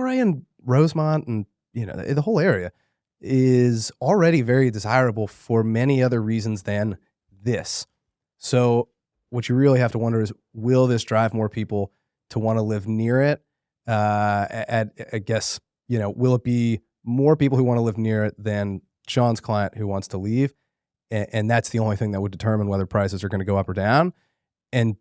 Delray and Rosemont and, the whole area is already very desirable for many other reasons than this. So what you really have to wonder is, will this drive more people to want to live near it? I guess, will it be more people who want to live near it than Shawn's client who wants to leave? And that's the only thing that would determine whether prices are going to go up or down. And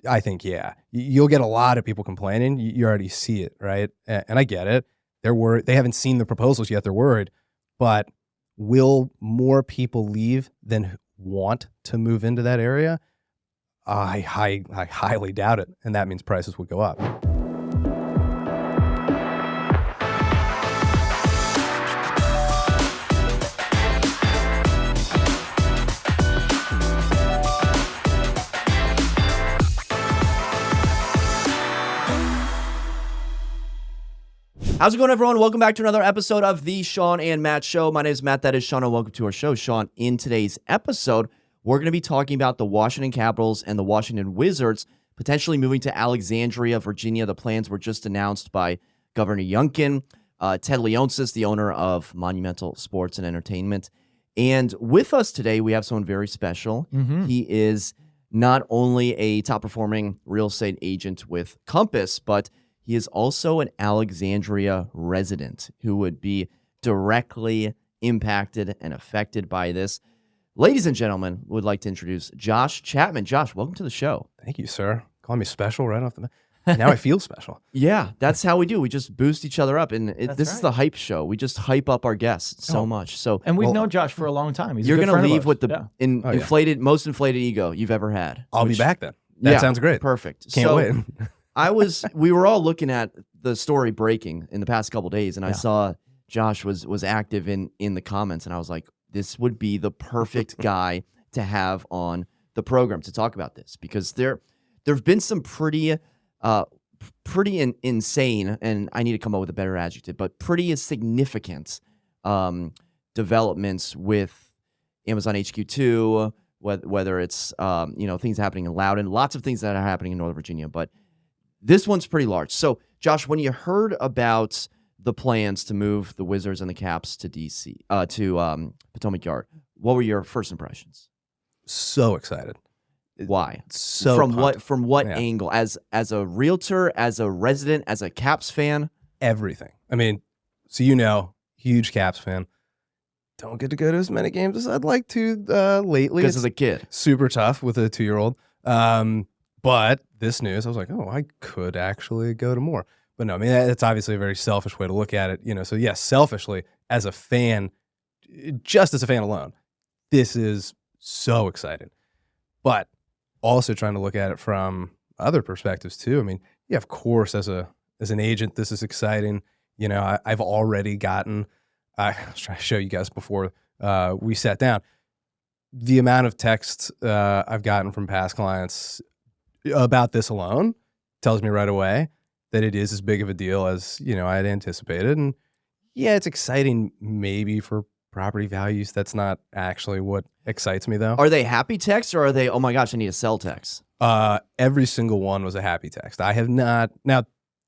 I think, yeah, you'll get a lot of people complaining. You already see it, right? And I get it. They're worried. They haven't seen the proposals yet. They're worried. But will more people leave than want to move into that area? I highly doubt it. And that means prices would go up. How's it going, everyone? Welcome back to another episode of the Shawn and Matt Show. My name is Matt. That is Shawn, and welcome to our show. Shawn, in today's episode, we're going to be talking about the Washington Capitals and the Washington Wizards potentially moving to Alexandria, Virginia. The plans were just announced by Governor Youngkin, Ted Leonsis, the owner of Monumental Sports and Entertainment. And with us today, we have someone very special. He is not only a top-performing real estate agent with Compass, but he is also an Alexandria resident who would be directly impacted and affected by this. Ladies and gentlemen, would like to introduce Josh Chapman. Josh, welcome to the show. Thank you, sir. Calling me special right off the bat. Now I feel special. Yeah, that's how we do. We just boost each other up. And this is the hype show. We just hype up our guests so much. So, and we've known Josh for a long time. He's you're going to leave with the most inflated ego you've ever had. I'll be back then. That sounds great. Perfect. Can't wait. We were all looking at the story breaking in the past couple of days, and I saw Josh was active in the comments, and I was like, this would be the perfect guy to have on the program to talk about this, because there've been some pretty insane, and I need to come up with a better adjective, but pretty significant developments with Amazon HQ2, whether it's things happening in Loudoun, lots of things that are happening in Northern Virginia, but this one's pretty large. So, Josh, when you heard about the plans to move the Wizards and the Caps to DC, to Potomac Yard, what were your first impressions? So excited. Why? So from what angle? As a realtor, as a resident, as a Caps fan? Everything. I mean, so huge Caps fan. Don't get to go to as many games as I'd like to lately. Because as a kid. Super tough with a 2-year-old. But this news, I was like, I could actually go to more. But no, I mean, that's obviously a very selfish way to look at it. So yes, selfishly, as a fan, just as a fan alone, this is so exciting. But also trying to look at it from other perspectives too. I mean, yeah, of course, as an agent, this is exciting. I've already gotten, I was trying to show you guys before we sat down, the amount of texts I've gotten from past clients about this alone tells me right away that it is as big of a deal as, I had anticipated. And yeah, it's exciting maybe for property values. That's not actually what excites me though. Are they happy texts, or are they, oh my gosh, I need to sell texts? Every single one was a happy text. I have not, now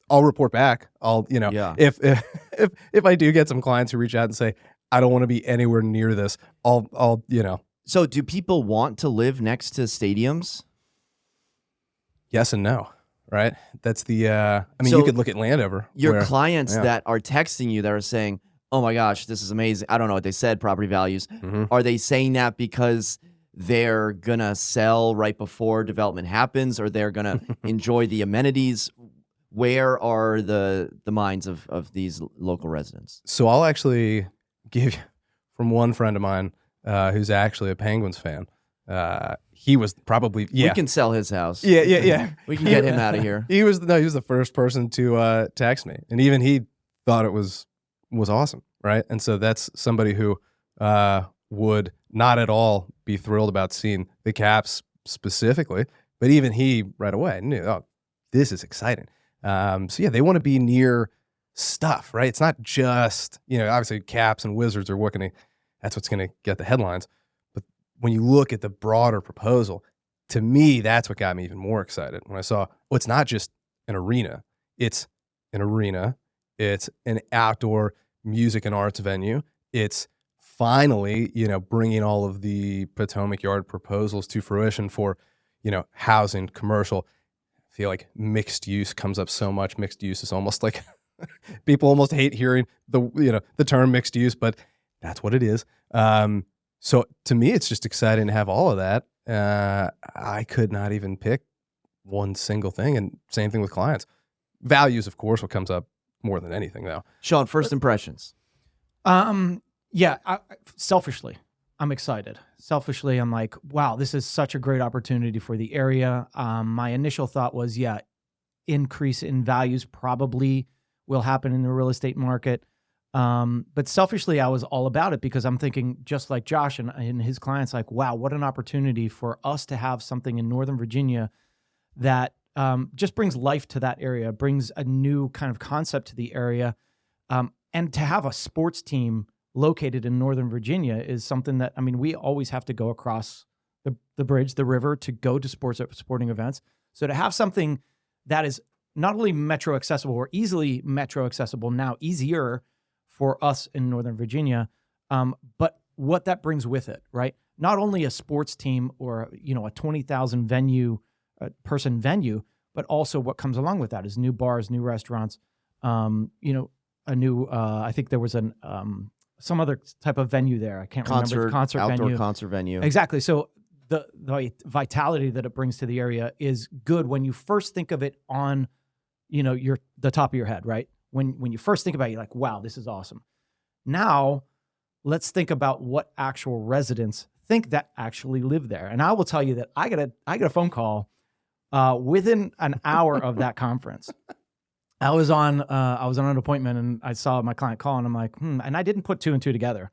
I'll report back. If I do get some clients who reach out and say, I don't want to be anywhere near this, I'll. So do people want to live next to stadiums? Yes and no, right? That's the, you could look at Landover. Your clients that are texting you that are saying, oh my gosh, this is amazing. I don't know what they said, property values. Mm-hmm. Are they saying that because they're going to sell right before development happens, or they're going to enjoy the amenities? Where are the minds of these local residents? So I'll actually give you from one friend of mine who's actually a Penguins fan. He was probably We can sell his house. Yeah. We can get him out of here. He was the first person to text me, and even he thought it was awesome, right? And so that's somebody who would not at all be thrilled about seeing the Caps specifically, but even he right away knew, this is exciting. So yeah, they want to be near stuff, right? It's not just obviously Caps and Wizards are that's what's going to get the headlines. When you look at the broader proposal, to me, that's what got me even more excited when I saw, it's not just an arena. It's an arena It's an outdoor music and arts venue. It's finally, bringing all of the Potomac Yard proposals to fruition for, housing, commercial. I feel like mixed use comes up so much. Mixed use is almost like people almost hate hearing the term mixed use, but that's what it is. So to me, it's just exciting to have all of that. I could not even pick one single thing, and same thing with clients. Values, of course, what comes up more than anything, though. Shawn, first impressions. Selfishly, I'm excited. Selfishly, I'm like, wow, this is such a great opportunity for the area. My initial thought was, increase in values probably will happen in the real estate market. But selfishly, I was all about it because I'm thinking, just like Josh and his clients, like, wow, what an opportunity for us to have something in Northern Virginia that just brings life to that area, brings a new kind of concept to the area. And to have a sports team located in Northern Virginia is something that, we always have to go across the bridge, the river, to go to sporting events. So to have something that is not only metro accessible or easily metro accessible now, easier for us in Northern Virginia, but what that brings with it, right? Not only a sports team or, a 20,000 person venue, but also what comes along with that is new bars, new restaurants, a new, I think there was some other type of venue there. I can't remember the concert outdoor venue. Concert venue. Exactly. So the vitality that it brings to the area is good when you first think of it on, the top of your head, right? When you first think about it, you're like, wow, this is awesome. Now, let's think about what actual residents think that actually live there. And I will tell you that I got a phone call within an hour of that conference. I was on an appointment and I saw my client call and I'm like, and I didn't put two and two together.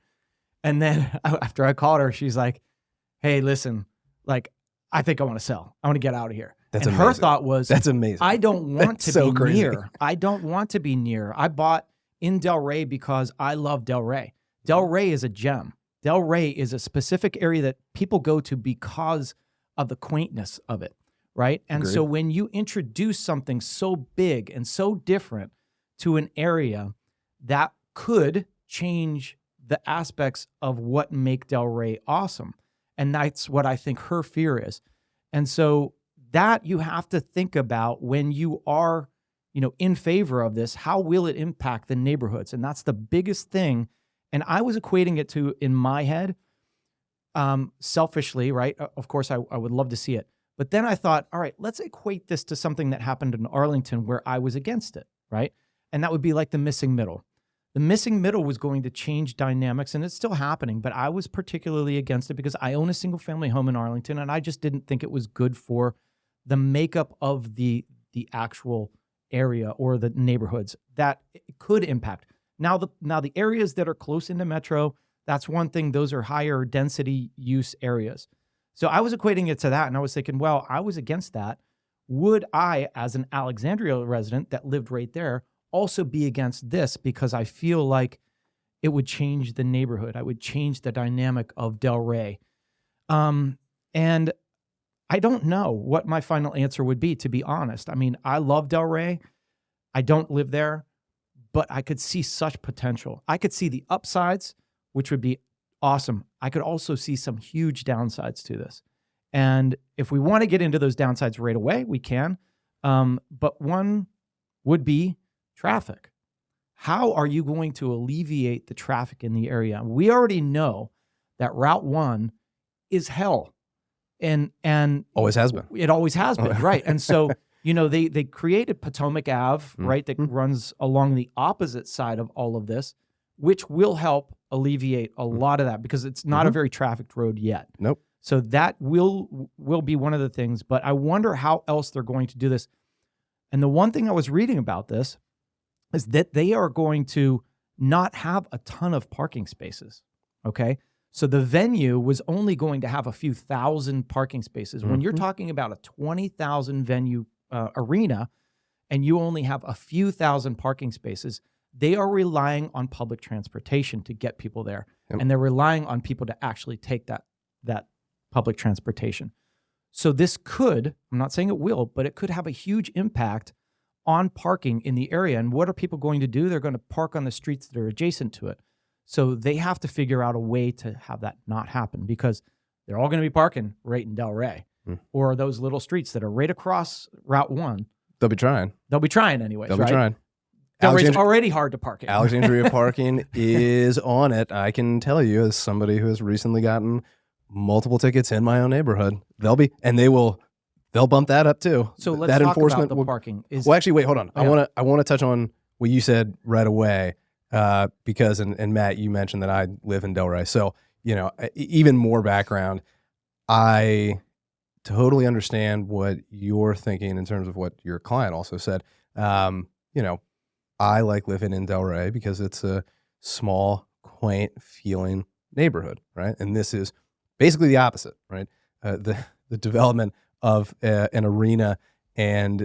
And then after I called her, she's like, hey, listen, like, I think I want to sell. I want to get out of here. That's and amazing. Her thought was, that's amazing. I don't want That's to so be crazy. near. I don't want to be near. I bought in Delray because I love Delray. Delray is a gem. Delray is a specific area that people go to because of the quaintness of it, right? And Agreed. so when you introduce something so big and so different to an area, that could change the aspects of what make Delray awesome. And that's what I think her fear is. And so that you have to think about when you are, in favor of this, how will it impact the neighborhoods? And that's the biggest thing. And I was equating it to, in my head, selfishly, right? Of course, I would love to see it. But then I thought, all right, let's equate this to something that happened in Arlington where I was against it, right? And that would be like the missing middle. The missing middle was going to change dynamics, and it's still happening, but I was particularly against it because I own a single-family home in Arlington, and I just didn't think it was good for the makeup of the actual area or the neighborhoods that it could impact. Now the areas that are close into metro, that's one thing. Those are higher density use areas. So I was equating it to that, and I was thinking, well, I was against that. Would I, as an Alexandria resident that lived right there, also be against this because I feel like it would change the neighborhood. I would change the dynamic of Delray. And I don't know what my final answer would be, to be honest. I love Delray. I don't live there, but I could see such potential. I could see the upsides, which would be awesome. I could also see some huge downsides to this. And if we want to get into those downsides right away, we can. But one would be traffic. How are you going to alleviate the traffic in the area? We already know that Route 1 is hell. And Always has been. It always has been, right? And so, they created Potomac Ave, right, that runs along the opposite side of all of this, which will help alleviate a lot of that because it's not a very trafficked road yet. Nope. So that will be one of the things, but I wonder how else they're going to do this. And the one thing I was reading about this is that they are going to not have a ton of parking spaces, okay? So the venue was only going to have a few thousand parking spaces. When you're talking about a 20,000 venue arena and you only have a few thousand parking spaces, they are relying on public transportation to get people there. Yep. And they're relying on people to actually take that public transportation. So this could, I'm not saying it will, but it could have a huge impact on parking in the area. And what are people going to do? They're going to park on the streets that are adjacent to it. So they have to figure out a way to have that not happen, because they're all going to be parking right in Delray or those little streets that are right across Route 1. They'll be trying. They'll be trying anyways, They'll right? be trying. Delray's already hard to park in. Alexandria parking is on it. I can tell you, as somebody who has recently gotten multiple tickets in my own neighborhood, they'll bump that up too. So let's that talk enforcement about the parking. Well, actually, wait, hold on. Yeah. I want to touch on what you said right away, because and Matt, you mentioned that I live in Delray, so even more background. I totally understand what you're thinking in terms of what your client also said. I like living in Delray because it's a small, quaint feeling neighborhood, right? And this is basically the opposite, right? The development of an arena and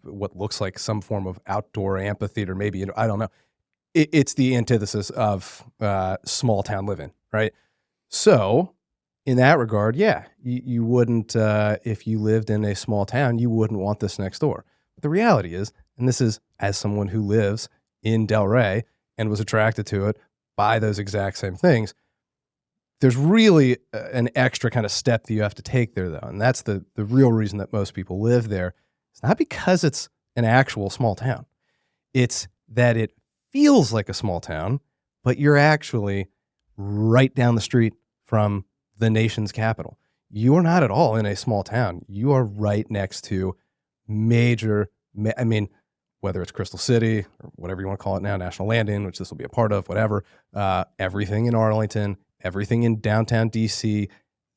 what looks like some form of outdoor amphitheater, maybe, I don't know. It's the antithesis of small town living, right? So in that regard, yeah, you wouldn't, if you lived in a small town, you wouldn't want this next door. But the reality is, and this is as someone who lives in Delray and was attracted to it by those exact same things, there's really an extra kind of step that you have to take there, though. And that's the real reason that most people live there. It's not because it's an actual small town. It's that it feels like a small town, but you're actually right down the street from the nation's capital. You are not at all in a small town. You are right next to major, whether it's Crystal City or whatever you want to call it now, National Landing, which this will be a part of, whatever, everything in Arlington, everything in downtown DC.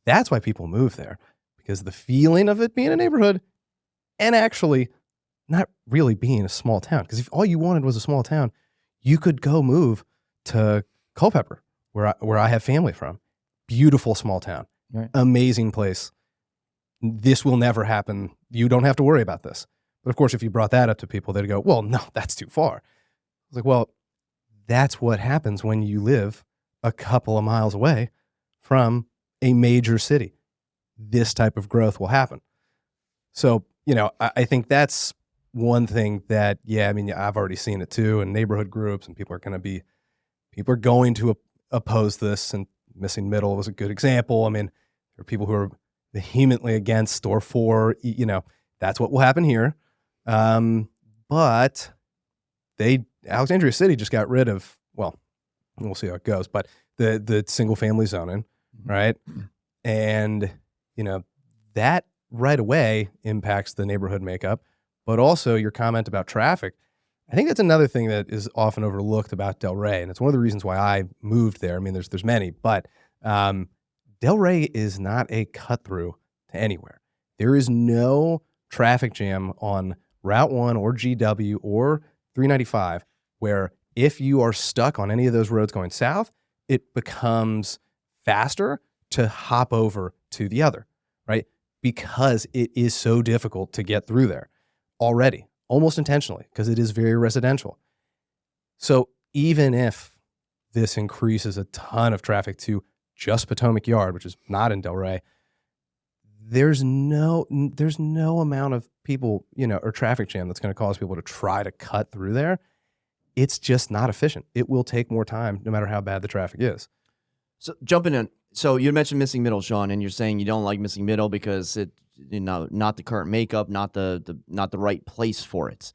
That's why people move there, because the feeling of it being a neighborhood and actually not really being a small town. Because if all you wanted was a small town, you could go move to Culpeper, where I have family from. Beautiful small town, right. Amazing place. This will never happen. You don't have to worry about this. But of course, if you brought that up to people, they'd go, well, no, that's too far. It's like, well, that's what happens when you live a couple of miles away from a major city. This type of growth will happen. So, I think that's one thing that, I've already seen it too in neighborhood groups, and people are going to oppose this, and missing middle was a good example. There are people who are vehemently against or for, that's what will happen here. But Alexandria City just got rid of, well, we'll see how it goes, but the single family zoning, right? And, that right away impacts the neighborhood makeup, but also your comment about traffic. I think that's another thing that is often overlooked about Delray, and it's one of the reasons why I moved there. There's many, but Delray is not a cut through to anywhere. There is no traffic jam on Route 1 or GW or 395 where if you are stuck on any of those roads going south, it becomes faster to hop over to the other, right? Because it is so difficult to get through there already, almost intentionally, because it is very residential. So even if this increases a ton of traffic to just Potomac Yard, which is not in Delray, there's no amount of people, or traffic jam that's going to cause people to try to cut through there. It's just not efficient. It will take more time no matter how bad the traffic is. So jumping in, so you mentioned missing middle, Shawn, and you're saying you don't like missing middle because it, not the current makeup, not the right place for it.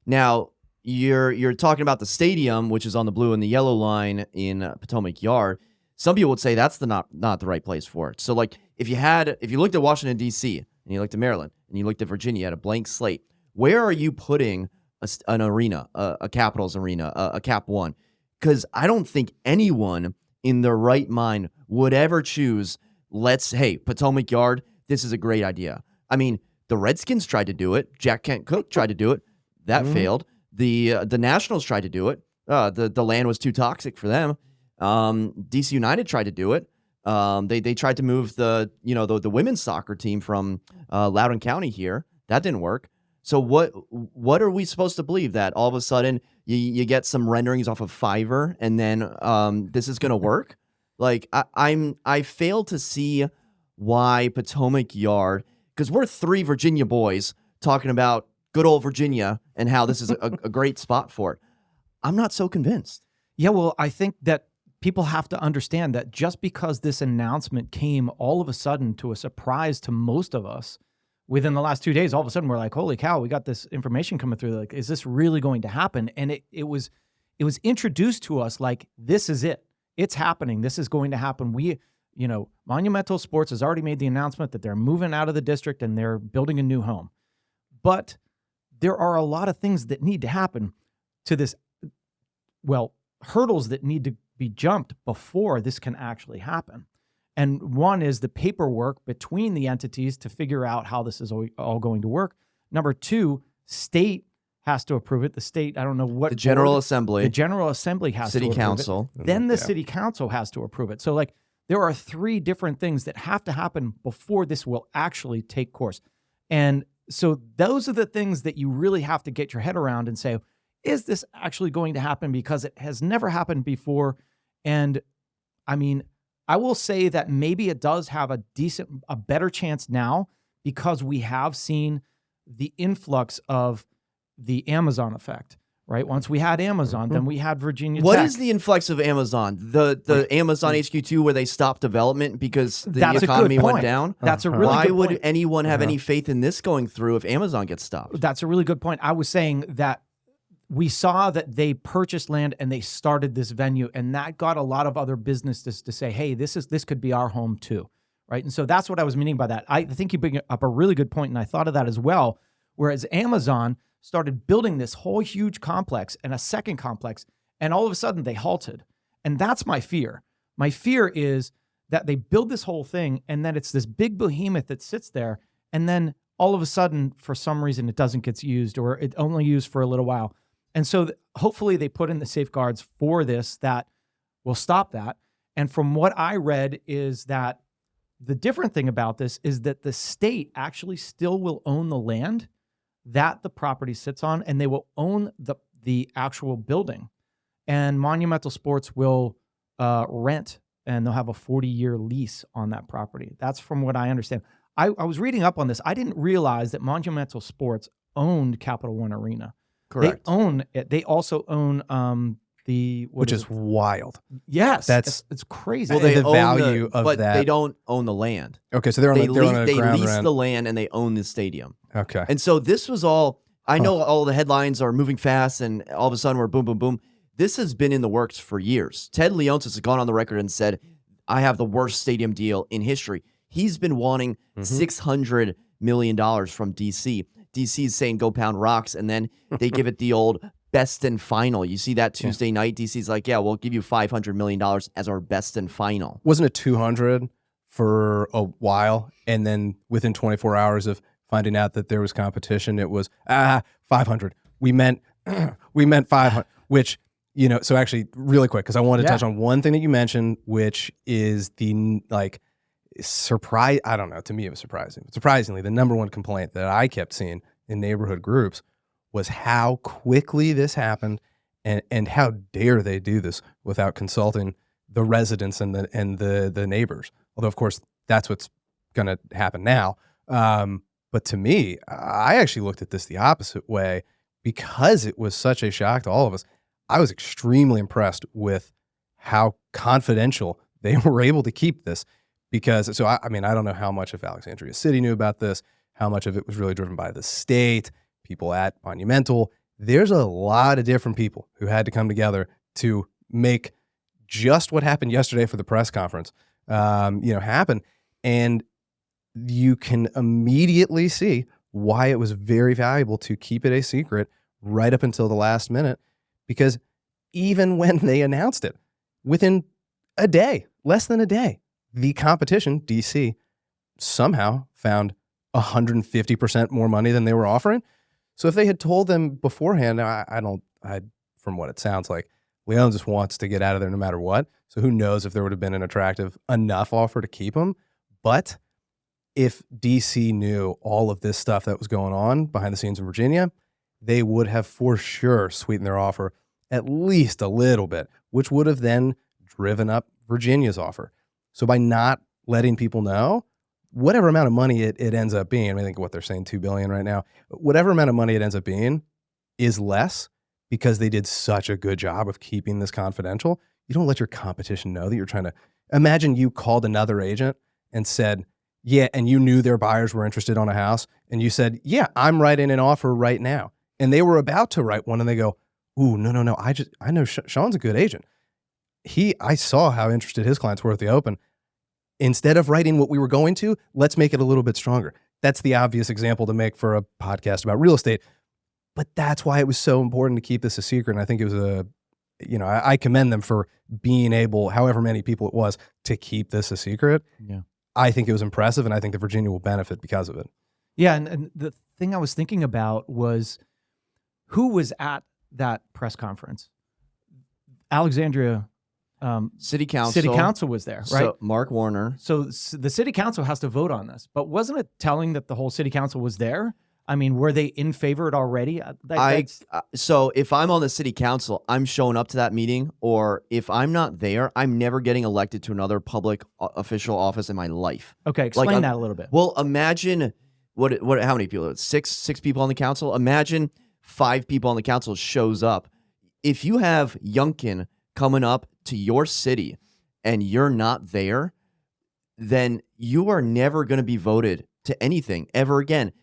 Now you're talking about the stadium, which is on the blue and the yellow line in Potomac Yard. Some people would say that's not the right place for it. So like if you looked at Washington D.C. and you looked at Maryland and you looked at Virginia, you had a blank slate. Where are you putting an arena, a Capitals arena, a Cap One? Because I don't think anyone in their right mind would ever choose, Potomac Yard, this is a great idea. The Redskins tried to do it. Jack Kent Cooke tried to do it. That failed. The Nationals tried to do it. The land was too toxic for them. DC United tried to do it. They tried to move the women's soccer team from Loudoun County here. That didn't work. So what are we supposed to believe, that all of a sudden you get some renderings off of Fiverr and then this is going to work? Like I fail to see why Potomac Yard, because we're three Virginia boys talking about good old Virginia and how this is a great spot for it. I'm not so convinced. Yeah, well, I think that people have to understand that just because this announcement came all of a sudden to a surprise to most of us within the last 2 days, all of a sudden we're like, holy cow, we got this information coming through. Like, is this really going to happen? And it was introduced to us like, this is it. It's happening. This is going to happen. Monumental Sports has already made the announcement that they're moving out of the district and they're building a new home. But there are a lot of things that need to happen to this, hurdles that need to be jumped before this can actually happen. And one is the paperwork between the entities to figure out how this is all going to work. Number two, state has to approve it. The state, I don't know what. The General board, Assembly. The General Assembly has City to approve Council. it. Then the City Council has to approve it. So like there are three different things that have to happen before this will actually take course. And so those are the things that you really have to get your head around and say, is this actually going to happen? Because it has never happened before. And I mean, I will say that maybe it does have a better chance now because we have seen the influx of the Amazon effect, right? Once we had Amazon, then we had Virginia What Tech. is the influx of Amazon? The Amazon HQ2 where they stopped development because the That's a good economy went point. down? That's a really Why good would point. anyone have any faith in this going through if Amazon gets stopped? That's a really good point. I was saying that we saw that they purchased land and they started this venue, and that got a lot of other businesses to say, hey, this could be our home too, right? And so that's what I was meaning by that. I think you bring up a really good point, and I thought of that as well, whereas Amazon started building this whole huge complex and a second complex, and all of a sudden they halted. And that's my fear. My fear is that they build this whole thing, and then it's this big behemoth that sits there, and then all of a sudden, for some reason, it doesn't get used, or it only used for a little while. And so hopefully they put in the safeguards for this that will stop that. And from what I read is that the different thing about this is that the state actually still will own the land that the property sits on, and they will own the actual building. And Monumental Sports will rent, and they'll have a 40-year lease on that property. That's from what I understand. I was reading up on this. I didn't realize that Monumental Sports owned Capital One Arena. Correct. They own it. They also own which is wild. Yes, That's it's crazy. Well, the value of but that. they don't own the land. Okay, so they're on They a ground lease rent. the land and they own the stadium. Okay. And so this was all, I know all the headlines are moving fast and all of a sudden we're boom, boom, boom. This has been in the works for years. Ted Leonsis has gone on the record and said, I have the worst stadium deal in history. He's been wanting $600 million from D.C. DC's saying go pound rocks, and then they give it the old best and final. You see that Tuesday night, DC's like, yeah, we'll give you $500 million as our best and final. Wasn't it 200 for a while, and then within 24 hours of finding out that there was competition, it was 500. We meant 500, which, so actually really quick, because I wanted to touch on one thing that you mentioned, which is the surprise. I don't know. To me, it was surprising. Surprisingly, the number one complaint that I kept seeing in neighborhood groups was how quickly this happened, and how dare they do this without consulting the residents and the neighbors. Although, of course, that's what's going to happen now. But to me, I actually looked at this the opposite way because it was such a shock to all of us. I was extremely impressed with how confidential they were able to keep this. Because, I don't know how much of Alexandria City knew about this, how much of it was really driven by the state, people at Monumental. There's a lot of different people who had to come together to make just what happened yesterday for the press conference, happen. And you can immediately see why it was very valuable to keep it a secret right up until the last minute. Because even when they announced it, within a day, less than a day, the competition, DC, somehow found 150% more money than they were offering. So if they had told them beforehand, from what it sounds like, Leon just wants to get out of there no matter what. So who knows if there would have been an attractive enough offer to keep him. But if DC knew all of this stuff that was going on behind the scenes in Virginia, they would have for sure sweetened their offer at least a little bit, which would have then driven up Virginia's offer. So by not letting people know, whatever amount of money it ends up being, I think what they're saying, $2 billion right now, whatever amount of money it ends up being is less because they did such a good job of keeping this confidential. You don't let your competition know that you're trying to, imagine you called another agent and said, yeah, and you knew their buyers were interested on a house, and you said, yeah, I'm writing an offer right now. And they were about to write one, and they go, ooh, no, I know Shawn's a good agent. I saw how interested his clients were at the open. Instead of writing what we were going to, let's make it a little bit stronger. That's the obvious example to make for a podcast about real estate. But that's why it was so important to keep this a secret. And I think it was I commend them for being able, however many people it was, to keep this a secret. Yeah. I think it was impressive, and I think that Virginia will benefit because of it. Yeah, and the thing I was thinking about was who was at that press conference. Alexandria City Council. City Council was there, right? So Mark Warner. So the City Council has to vote on this, but wasn't it telling that the whole City Council was there? I mean, were they in favor it already? So if I'm on the City Council, I'm showing up to that meeting, or if I'm not there, I'm never getting elected to another public official office in my life. Okay, explain that a little bit. Well, imagine how many people? Six people on the council. Imagine 5 people on the council shows up. If you have Youngkin coming up to your city and you're not there, then you are never going to be voted to anything ever again.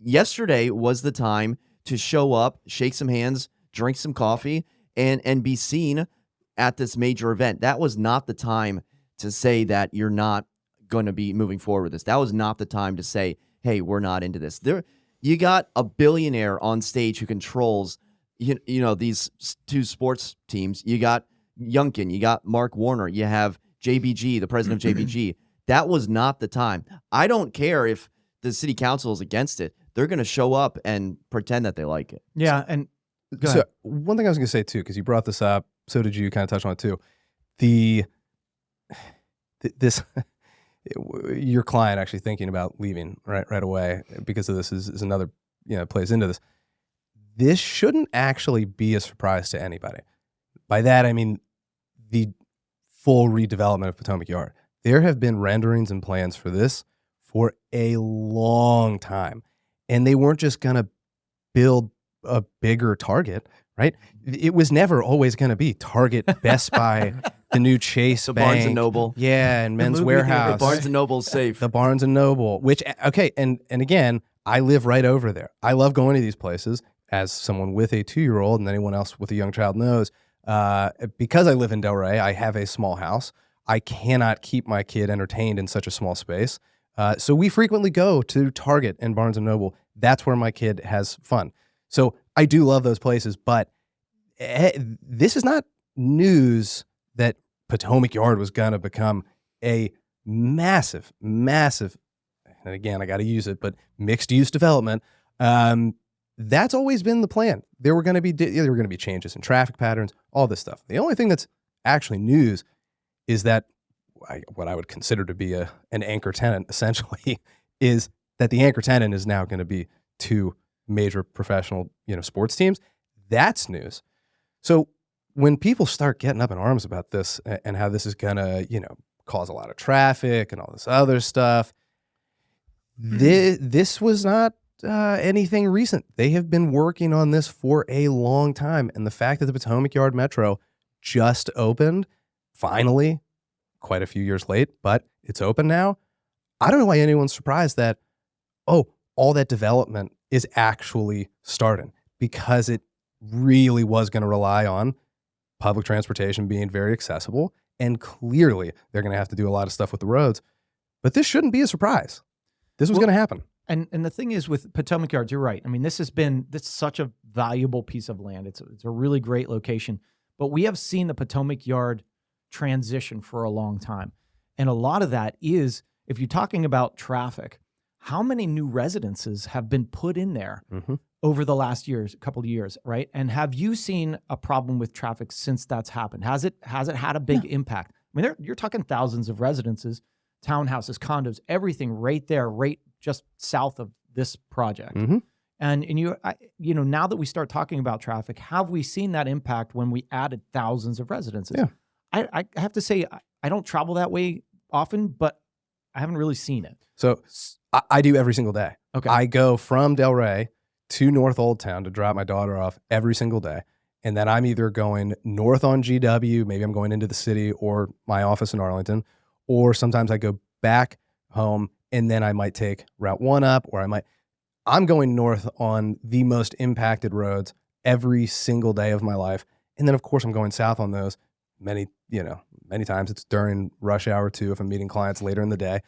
Yesterday was the time to show up, shake some hands, drink some coffee, and be seen at this major event. That was not the time to say that you're not going to be moving forward with this. That was not the time to say, hey, we're not into this. You got a billionaire on stage who controls these 2 sports teams. You got Youngkin, you got Mark Warner, you have JBG, the president of JBG. That was not the time. I don't care if the City Council is against it. They're going to show up and pretend that they like it. Yeah, and So one thing I was going to say too, because you brought this up, so did you, kind of touch on it too. Your client actually thinking about leaving right away because of this is another plays into this. This shouldn't actually be a surprise to anybody. By that I mean the full redevelopment of Potomac Yard. There have been renderings and plans for this for a long time. And they weren't just going to build a bigger Target, right? It was never always going to be Target, Best Buy, the new Chase The Bank. Barnes and Noble. Yeah, and Men's movie Warehouse. The Barnes and Noble's safe. The Barnes and Noble, which, okay, and again, I live right over there. I love going to these places as someone with a 2-year-old, and anyone else with a young child knows. Because I live in Delray, I have a small house. I cannot keep my kid entertained in such a small space. So we frequently go to Target and Barnes & Noble. That's where my kid has fun. So I do love those places, but this is not news that Potomac Yard was going to become a massive, and again, I got to use it, but mixed-use development. That's always been the plan. There were going to be changes in traffic patterns, all this stuff. The only thing that's actually news is that what I would consider to be an anchor tenant, essentially, is that the anchor tenant is now going to be 2 major professional, sports teams. That's news. So when people start getting up in arms about this and how this is going to, cause a lot of traffic and all this other stuff, this was not anything recent. They have been working on this for a long time. And the fact that the Potomac Yard Metro just opened, finally, quite a few years late, but it's open now. I don't know why anyone's surprised that, all that development is actually starting, because it really was going to rely on public transportation being very accessible. And clearly they're going to have to do a lot of stuff with the roads, but this shouldn't be a surprise. This was going to happen. And the thing is with Potomac Yards, you're right. I mean, this is such a valuable piece of land. It's a really great location, but we have seen the Potomac Yard transition for a long time. And a lot of that is, if you're talking about traffic, how many new residences have been put in there over the last couple of years, right? And have you seen a problem with traffic since that's happened? Has it had a big impact? I mean, you're talking thousands of residences, townhouses, condos, everything right there, right just south of this project. And now that we start talking about traffic, have we seen that impact when we added thousands of residences? Yeah. I have to say, I don't travel that way often, but I haven't really seen it. So I do every single day. Okay. I go from Delray to North Old Town to drop my daughter off every single day. And then I'm either going north on GW, maybe I'm going into the city or my office in Arlington, or sometimes I go back home and then I might take Route 1 up, or I'm going north on the most impacted roads every single day of my life. And then of course I'm going south on those many times. It's during rush hour too, if I'm meeting clients later in the day.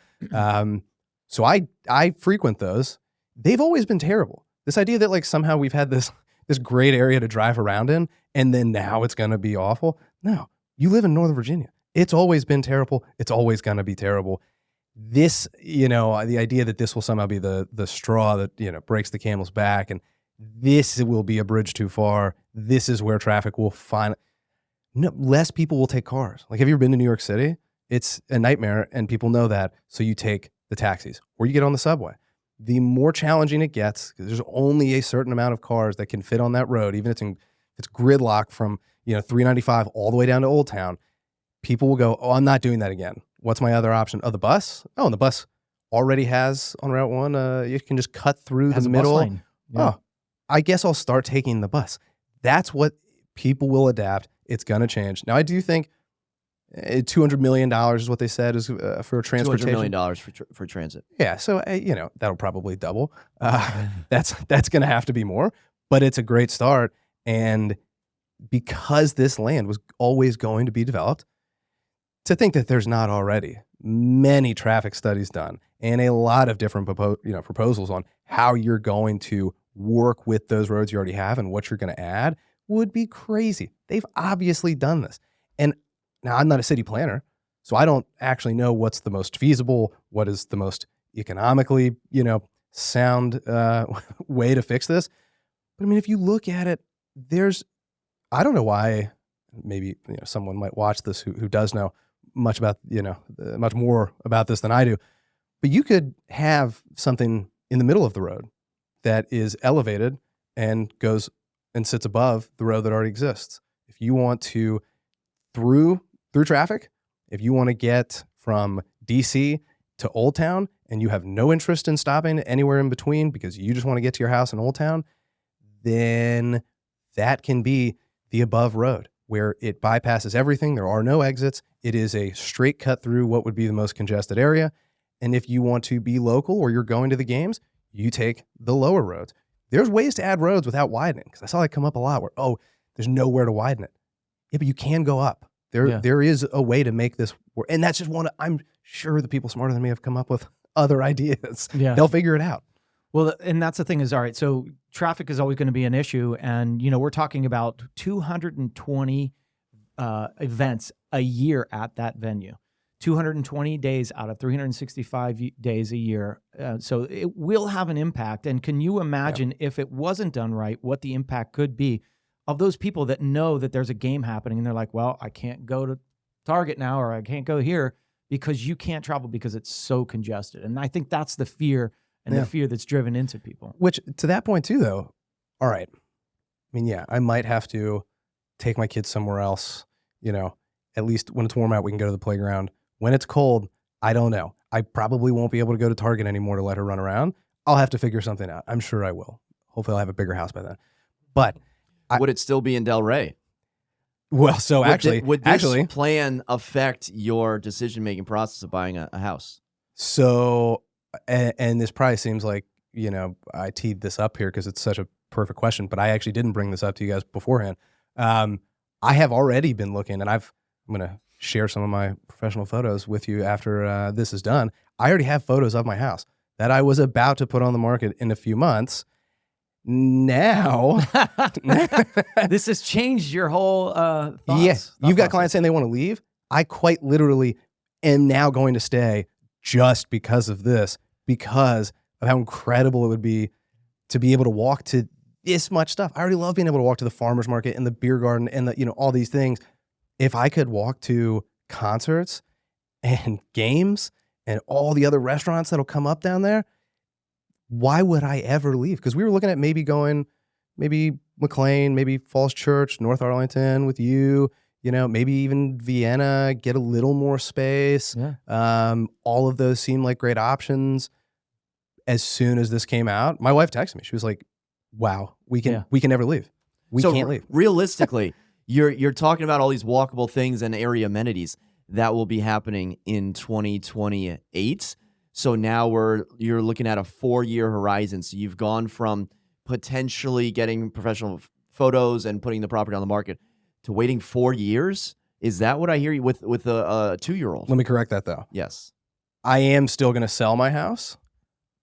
So I frequent those. They've always been terrible. This idea that like somehow we've had this great area to drive around in, and then now it's going to be awful. No, you live in Northern Virginia. It's always been terrible. It's always going to be terrible. This, the idea that this will somehow be the straw that, breaks the camel's back, and this will be a bridge too far. This is where traffic will less people will take cars. Like, have you ever been to New York City? It's a nightmare, and people know that. So you take the taxis or you get on the subway. The more challenging it gets, because there's only a certain amount of cars that can fit on that road, even if it's gridlock from 395 all the way down to Old Town, people will go, oh, I'm not doing that again. What's my other option? Oh, the bus? Oh, and the bus already has on Route 1, you can just cut through the middle. Yeah. Oh, I guess I'll start taking the bus. That's what people will adapt. It's going to change. Now, I do think $200 million is what they said is for transportation. $200 million for transit. Yeah, so that'll probably double. That's going to have to be more, but it's a great start. And because this land was always going to be developed, to think that there's not already many traffic studies done and a lot of different proposals on how you're going to work with those roads you already have and what you're going to add would be crazy. They've obviously done this. And now I'm not a city planner, so I don't actually know what's the most feasible, what is the most economically, sound way to fix this. But I mean, if you look at it, I don't know why, maybe someone might watch this who does know much about, much more about this than I do, but you could have something in the middle of the road that is elevated and goes and sits above the road that already exists. If you want to, through traffic, if you want to get from DC to Old Town and you have no interest in stopping anywhere in between because you just want to get to your house in Old Town, then that can be the above road where it bypasses everything. There are no exits. It is a straight cut through what would be the most congested area. And if you want to be local or you're going to the games, you take the lower roads. There's ways to add roads without widening, because I saw that come up a lot where, there's nowhere to widen it. Yeah, but you can go up. There is a way to make this work. And that's just one. I'm sure the people smarter than me have come up with other ideas. Yeah. They'll figure it out. Well, and that's the thing is, all right, so traffic is always going to be an issue. And, we're talking about 220 events a year at that venue. 220 days out of 365 days a year. So it will have an impact. And can you imagine if it wasn't done right, what the impact could be of those people that know that there's a game happening and they're like, well, I can't go to Target now, or I can't go here because you can't travel because it's so congested. And I think that's the fear and the fear that's driven into people. Which, to that point too, though, all right. I mean, I might have to take my kids somewhere else, at least when it's warm out, we can go to the playground. When it's cold, I don't know. I probably won't be able to go to Target anymore to let her run around. I'll have to figure something out. I'm sure I will. Hopefully I'll have a bigger house by then. But would it still be in Delray? Well, so would this plan affect your decision-making process of buying a house? So, and this probably seems like, I teed this up here because it's such a perfect question, but I actually didn't bring this up to you guys beforehand. I have already been looking, and I'm going to share some of my professional photos with you after this is done. I already have photos of my house that I was about to put on the market in a few months. Now, this has changed your whole thoughts. Yes, you've got clients saying they want to leave. I quite literally am now going to stay just because of this, because of how incredible it would be to be able to walk to this much stuff. I already love being able to walk to the farmer's market and the beer garden and all these things. If I could walk to concerts and games and all the other restaurants that'll come up down there, why would I ever leave? Because we were looking at maybe McLean, maybe Falls Church, North Arlington with you, maybe even Vienna, get a little more space. Yeah. All of those seem like great options. As soon as this came out, my wife texted me. She was like, wow, we can never leave. We can't leave. Realistically, you're talking about all these walkable things and area amenities that will be happening in 2028. So now you're looking at a 4-year horizon. So you've gone from potentially getting professional photos and putting the property on the market to waiting 4 years. Is that what I hear you with a 2-year-old? Let me correct that though. Yes. I am still going to sell my house.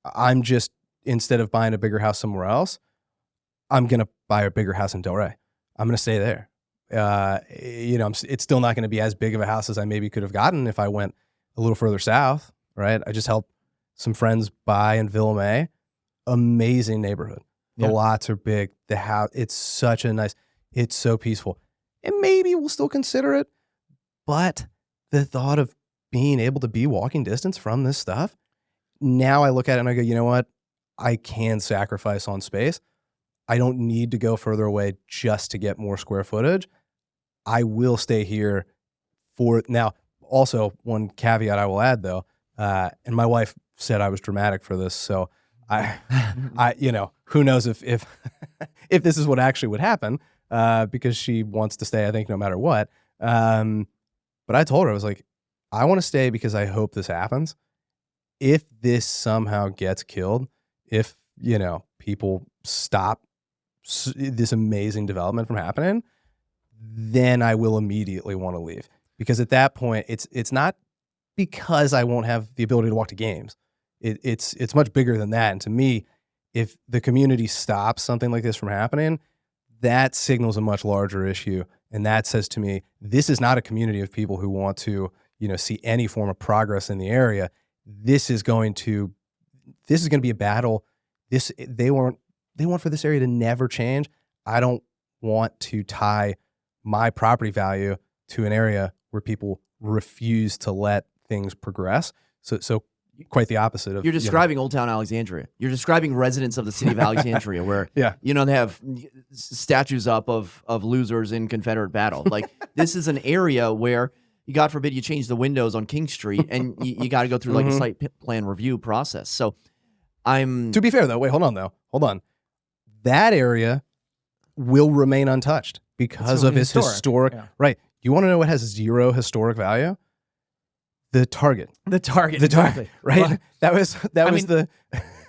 I'm just, instead of buying a bigger house somewhere else, I'm going to buy a bigger house in Delray. I'm going to stay there. It's still not going to be as big of a house as I maybe could have gotten if I went a little further south, right? I just helped some friends buy in Villamay. Amazing neighborhood. The lots are big. The house, it's so peaceful. And maybe we'll still consider it, but the thought of being able to be walking distance from this stuff, now I look at it and I go, you know what? I can sacrifice on space. I don't need to go further away just to get more square footage. I will stay here for now. Also, one caveat I will add though, and my wife said I was dramatic for this, so who knows if if this is what actually would happen, because she wants to stay, I think, no matter what. But I told her, I was like, I want to stay because I hope this happens. If this somehow gets killed, if, people stop this amazing development from happening, then I will immediately want to leave. Because at that point, it's not because I won't have the ability to walk to games. It's much bigger than that. And to me, if the community stops something like this from happening, that signals a much larger issue. And that says to me, this is not a community of people who want to, see any form of progress in the area. This is going to be a battle. They want for this area to never change. I don't want to tie my property value to an area where people refuse to let things progress. So quite the opposite of. You're describing Old Town Alexandria. You're describing residents of the city of Alexandria, where they have statues up of losers in Confederate battle. Like, this is an area where, God forbid, you change the windows on King Street, and you got to go through like a site plan review process. So, to be fair though, wait, hold on. That area will remain untouched because of its historic. Right. You want to know what has zero historic value? The Target. Exactly. Right. Well, that was the.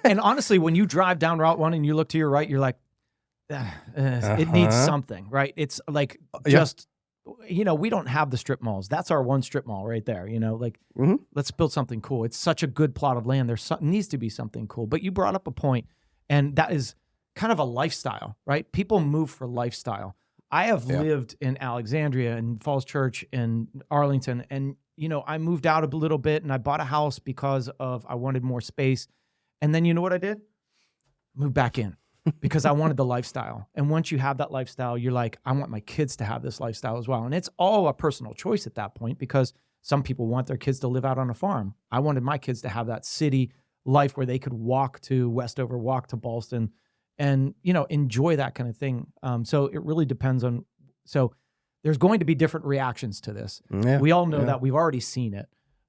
And honestly, when you drive down Route 1 and you look to your right, you're like, it needs something, right? It's like just, we don't have the strip malls. That's our one strip mall right there. Let's build something cool. It's such a good plot of land. Needs to be something cool. But you brought up a point, and that is kind of a lifestyle, right? People move for lifestyle. I have lived in Alexandria and Falls Church and Arlington, and I moved out a little bit and I bought a house because I wanted more space. And then you know what I did? Moved back in because I wanted the lifestyle. And once you have that lifestyle, you're like, I want my kids to have this lifestyle as well. And it's all a personal choice at that point, because some people want their kids to live out on a farm. I wanted my kids to have that city life where they could walk to Westover, walk to Ballston, and, enjoy that kind of thing. So it really depends on, there's going to be different reactions to this. Yeah, we all know that. We've already seen it.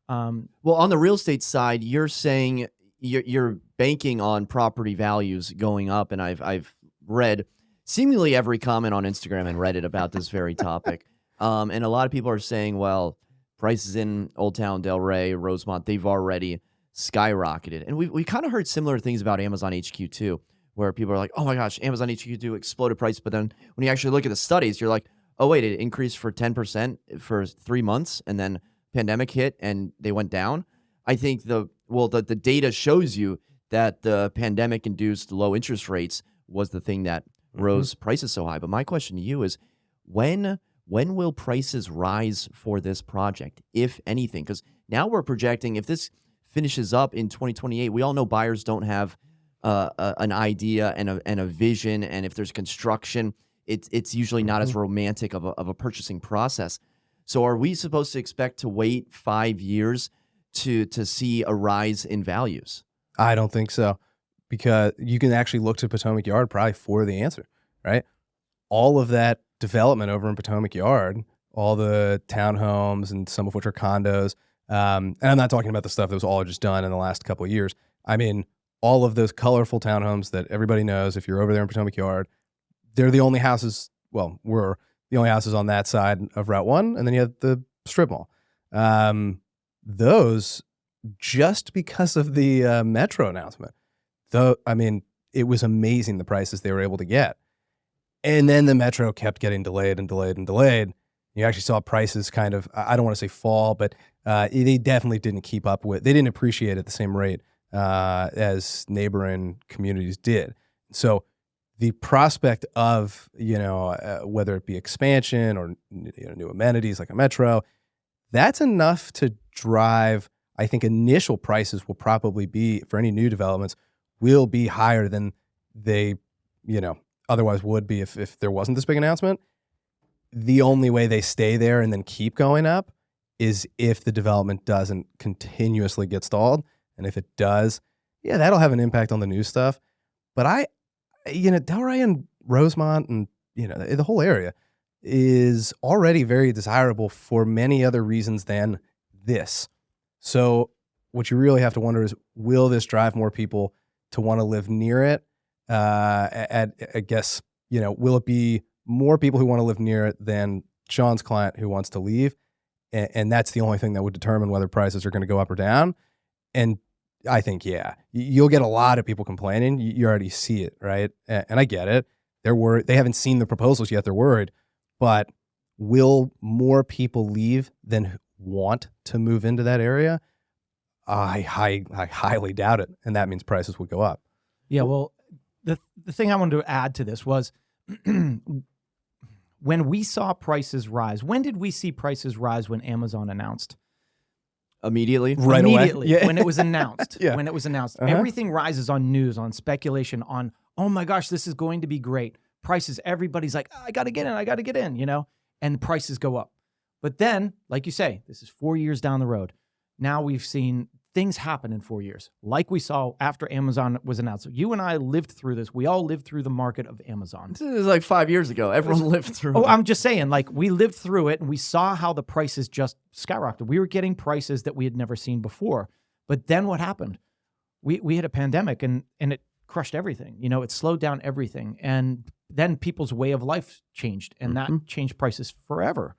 Well, on the real estate side, you're saying you're banking on property values going up, and I've read seemingly every comment on Instagram and Reddit about this very topic. And a lot of people are saying, well, prices in Old Town, Delray, Rosemont, they've already skyrocketed. And we kind of heard similar things about Amazon HQ too, where people are like, oh my gosh, Amazon HQ2 exploded price. But then when you actually look at the studies, you're like, oh wait, it increased for 10% for 3 months, and then pandemic hit and they went down. I think the data shows you that the pandemic-induced low interest rates was the thing that rose prices so high. But my question to you is, when will prices rise for this project, if anything? Because now we're projecting, if this finishes up in 2028, we all know buyers don't have an idea and a vision, and if there's construction, it's usually not as romantic of a purchasing process. So are we supposed to expect to wait 5 years to see a rise in values? I don't think so, because you can actually look to Potomac Yard probably for the answer, right? All of that development over in Potomac Yard, all the townhomes and some of which are condos. And I'm not talking about the stuff that was all just done in the last couple of years. I mean, all of those colorful townhomes that everybody knows, if you're over there in Potomac Yard, they're the only houses, well, we're the only houses on that side of Route 1, and then you have the strip mall. Those, just because of the Metro announcement, though, I mean, it was amazing the prices they were able to get. And then the Metro kept getting delayed and delayed and delayed. You actually saw prices kind of, I don't want to say fall, but they definitely didn't keep up with, they didn't appreciate at the same rate as neighboring communities did. So the prospect of, whether it be expansion or new amenities like a Metro, that's enough to drive, I think initial prices will probably be, for any new developments, will be higher than they, otherwise would be if there wasn't this big announcement. The only way they stay there and then keep going up is if the development doesn't continuously get stalled. And if it does, yeah, that'll have an impact on the new stuff. But Delray and Rosemont and, the whole area is already very desirable for many other reasons than this. So what you really have to wonder is, will this drive more people to want to live near it? I guess, will it be more people who want to live near it than Shawn's client who wants to leave? And that's the only thing that would determine whether prices are going to go up or down. And I think, yeah, you'll get a lot of people complaining. You already see it, right? And I get it. They're worried. They haven't seen the proposals yet. They're worried. But will more people leave than want to move into that area? I highly doubt it. And that means prices would go up. Yeah, well, the thing I wanted to add to this was when we saw prices rise, when did we see prices rise when Amazon announced? Immediately? Right Immediately, away. Yeah. when it was announced. Yeah. When it was announced. Uh-huh. Everything rises on news, on speculation, on, oh my gosh, this is going to be great. Prices, everybody's like, I got to get in, and prices go up. But then, like you say, this is 4 years down the road. Now we've seen things happen in 4 years, like we saw after Amazon was announced. You and I lived through this. We all lived through the market of Amazon. This is like 5 years ago. Everyone lived through Oh, it. I'm just saying, like, we lived through it and we saw how the prices just skyrocketed. We were getting prices that we had never seen before. But then what happened? We had a pandemic and it crushed everything. It slowed down everything. And then people's way of life changed, and that changed prices forever.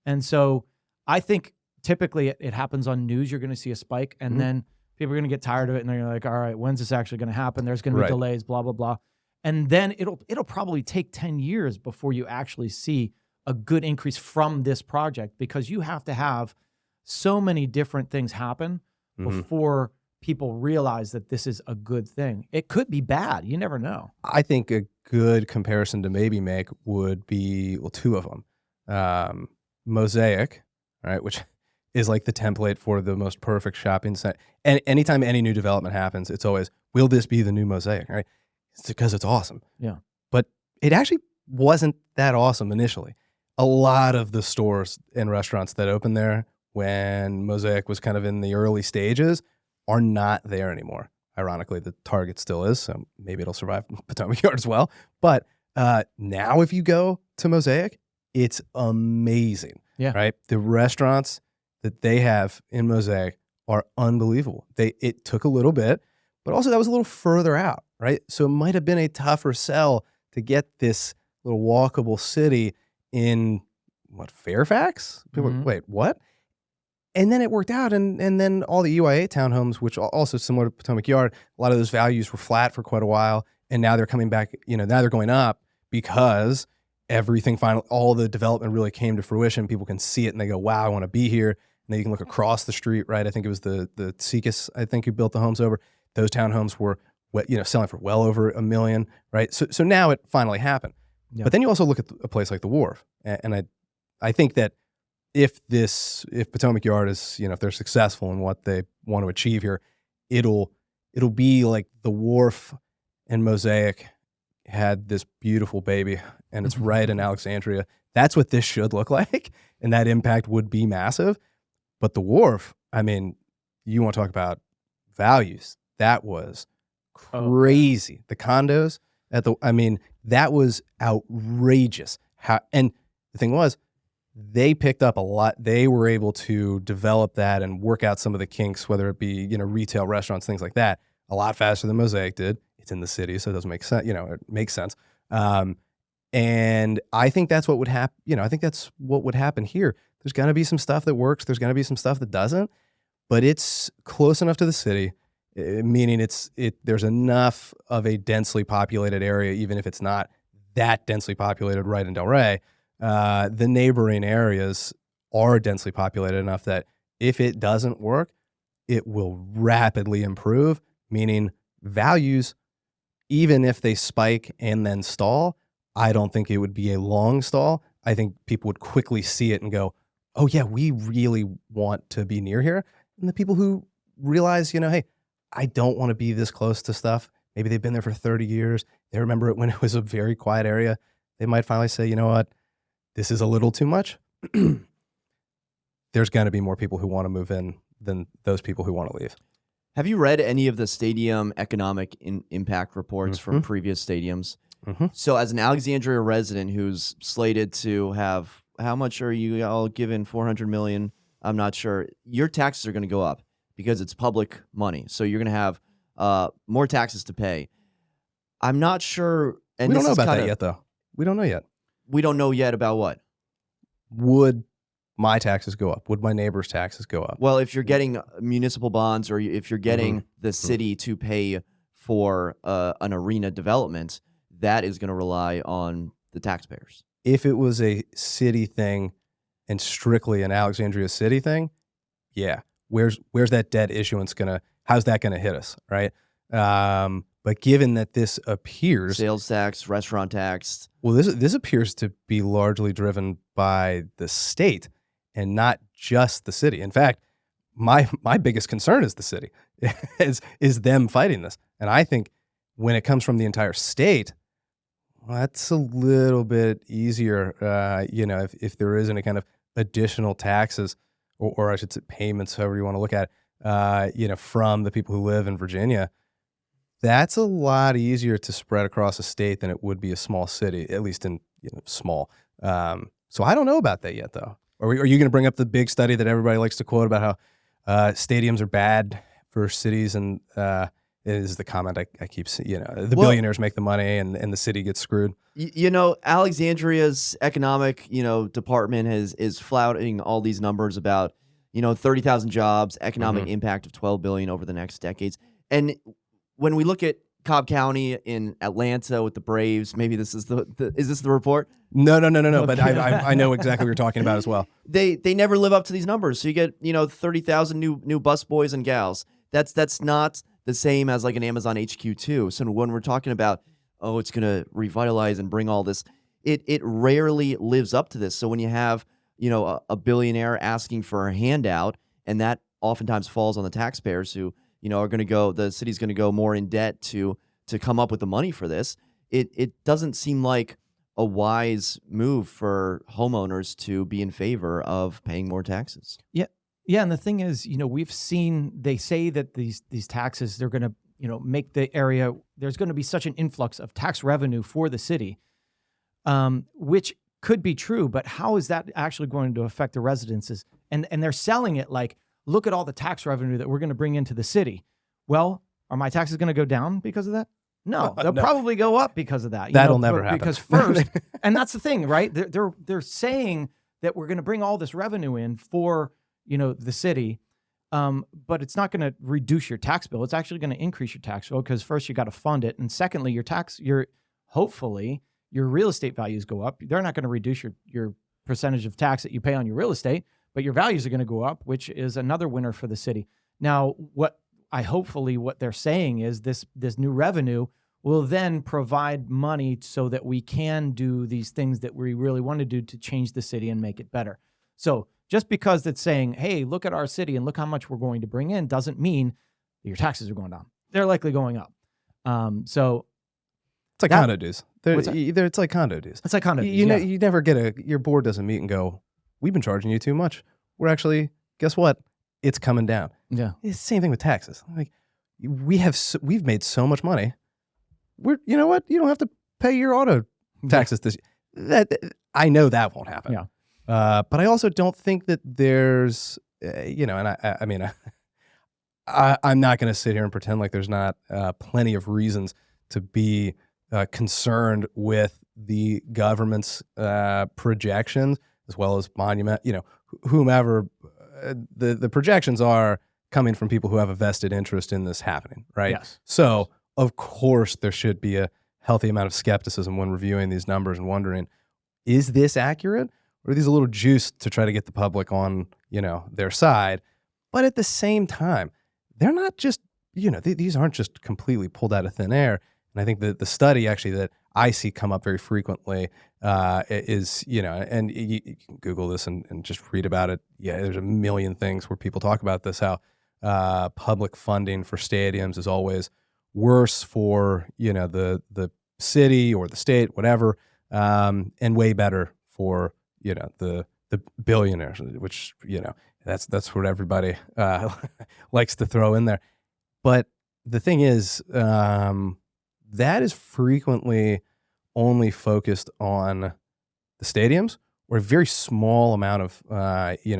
And so I think typically it happens on news. You're going to see a spike, and then people are going to get tired of it, and they're like, all right, when's this actually going to happen? There's going to be delays, blah, blah, blah. And then it'll probably take 10 years before you actually see a good increase from this project, because you have to have so many different things happen before people realize that this is a good thing. It could be bad. You never know. I think a good comparison to maybe make would be, well, two of them. Mosaic, right, which is like the template for the most perfect shopping site. And anytime any new development happens, it's always, will this be the new Mosaic, right? It's because it's awesome. Yeah. But it actually wasn't that awesome initially. A lot of the stores and restaurants that opened there when Mosaic was kind of in the early stages are not there anymore. Ironically, the Target still is, so maybe it'll survive Potomac Yard as well. But now if you go to Mosaic, it's amazing. Yeah. Right? The restaurants that they have in Mosaic are unbelievable. It took a little bit, but also that was a little further out, right? So it might have been a tougher sell to get this little walkable city in, Fairfax? People were, wait, what? And then it worked out, and then all the EYA townhomes, which are also similar to Potomac Yard, a lot of those values were flat for quite a while, and now they're coming back, now they're going up because everything finally, all the development really came to fruition. People can see it and they go, wow, I want to be here. And then you can look across the street, right? I think it was the Seekis, I think, who built the homes over. Those townhomes were, selling for well over $1 million, right? So now it finally happened. Yeah. But then you also look at a place like the Wharf, and I think that if Potomac Yard is, if they're successful in what they want to achieve here, it'll be like the Wharf and Mosaic had this beautiful baby, and it's right in Alexandria. That's what this should look like, and that impact would be massive. But the Wharf, I mean, you want to talk about values? That was crazy. The condos that was outrageous. And the thing was, they picked up a lot. They were able to develop that and work out some of the kinks, whether it be, retail, restaurants, things like that, a lot faster than Mosaic did. It's in the city, so it doesn't make sense. It makes sense. And I think that's what would happen. I think that's what would happen here. There's going to be some stuff that works. There's going to be some stuff that doesn't, but it's close enough to the city, meaning there's enough of a densely populated area, even if it's not that densely populated right in Delray. The neighboring areas are densely populated enough that if it doesn't work, it will rapidly improve, meaning values, even if they spike and then stall, I don't think it would be a long stall. I think people would quickly see it and go, oh yeah, we really want to be near here. And the people who realize, hey, I don't want to be this close to stuff. Maybe they've been there for 30 years. They remember it when it was a very quiet area. They might finally say, you know what, this is a little too much. There's going to be more people who want to move in than those people who want to leave. Have you read any of the stadium economic impact reports from previous stadiums? So as an Alexandria resident who's slated to have, how much are you all given? $400 million? I'm not sure. Your taxes are going to go up because it's public money. So you're going to have more taxes to pay. I'm not sure. And we don't know about that yet, though. We don't know yet. We don't know yet about what? Would my taxes go up? Would my neighbor's taxes go up? Well, if you're getting municipal bonds or if you're getting the city to pay for an arena development, that is going to rely on the taxpayers. If it was a city thing and strictly an Alexandria city thing, yeah. Where's that debt issuance how's that gonna hit us, right? But given that this appears sales tax, restaurant tax, well, this appears to be largely driven by the state and not just the city. In fact, my biggest concern is the city, is them fighting this. And I think when it comes from the entire state, well, that's a little bit easier, if there is any kind of additional taxes, or I should say payments, however you want to look at it, from the people who live in Virginia. That's a lot easier to spread across a state than it would be a small city, at least in small. So I don't know about that yet, though. Are you going to bring up the big study that everybody likes to quote about how stadiums are bad for cities, and is the comment I keep seeing? Billionaires make the money and the city gets screwed. Alexandria's economic department is flouting all these numbers about 30,000 jobs, economic impact of $12 billion over the next decades, and when we look at Cobb County in Atlanta with the Braves, maybe this is is this the report? No. Okay. But I know exactly what you're talking about as well. They never live up to these numbers. So you get 30,000 new bus boys and gals. That's not the same as like an Amazon HQ2. So when we're talking about it's going to revitalize and bring all this, it rarely lives up to this. So when you have a billionaire asking for a handout, and that oftentimes falls on the taxpayers who are going to go, the city's going to go more in debt to come up with the money for this. It doesn't seem like a wise move for homeowners to be in favor of paying more taxes. Yeah. And the thing is, we've seen, they say that these taxes, they're going to, make the area, there's going to be such an influx of tax revenue for the city, which could be true, but how is that actually going to affect the residences? And they're selling it like, look at all the tax revenue that we're going to bring into the city. Well, are my taxes going to go down because of that? No, they'll probably go up because of that. That'll never happen. Because first, and that's the thing, right? They're saying that we're going to bring all this revenue in for the city, but it's not going to reduce your tax bill. It's actually going to increase your tax bill because first you got to fund it, and secondly, hopefully your real estate values go up. They're not going to reduce your percentage of tax that you pay on your real estate, but your values are going to go up, which is another winner for the city. Now, what they're saying is this new revenue will then provide money so that we can do these things that we really want to do to change the city and make it better. So just because it's saying, hey, look at our city and look how much we're going to bring in, doesn't mean that your taxes are going down. They're likely going up. So it's like condo dues. It's like condo dues. It's like condo dues. You never your board doesn't meet and go, we've been charging you too much. We're actually, guess what? It's coming down. Yeah. It's the same thing with taxes. Like we've made so much money. You know what? You don't have to pay your auto taxes this year. I know that won't happen. Yeah. But I also don't think that there's, and I mean, I'm not going to sit here and pretend like there's not plenty of reasons to be concerned with the government's projections, as well as Monument, whomever. The projections are coming from people who have a vested interest in this happening, right? Yes. So, of course, there should be a healthy amount of skepticism when reviewing these numbers and wondering, is this accurate? Or are these a little juiced to try to get the public on, their side? But at the same time, they're not just, these aren't just completely pulled out of thin air. And I think that the study actually that I see come up very frequently is, and you can Google this and just read about it. Yeah, there's a million things where people talk about this, how public funding for stadiums is always worse for, the city or the state, whatever, and way better for, the billionaires, which, that's what everybody likes to throw in there. But the thing is, that is frequently only focused on the stadiums or a very small amount of,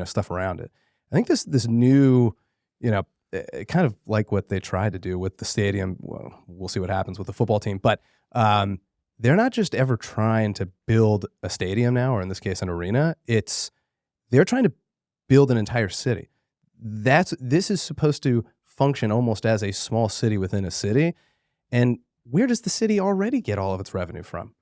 stuff around it. I think this new, kind of like what they tried to do with the stadium. Well, we'll see what happens with the football team, but they're not just ever trying to build a stadium now, or in this case, an arena. They're trying to build an entire city. This is supposed to function almost as a small city within a city. And where does the city already get all of its revenue from?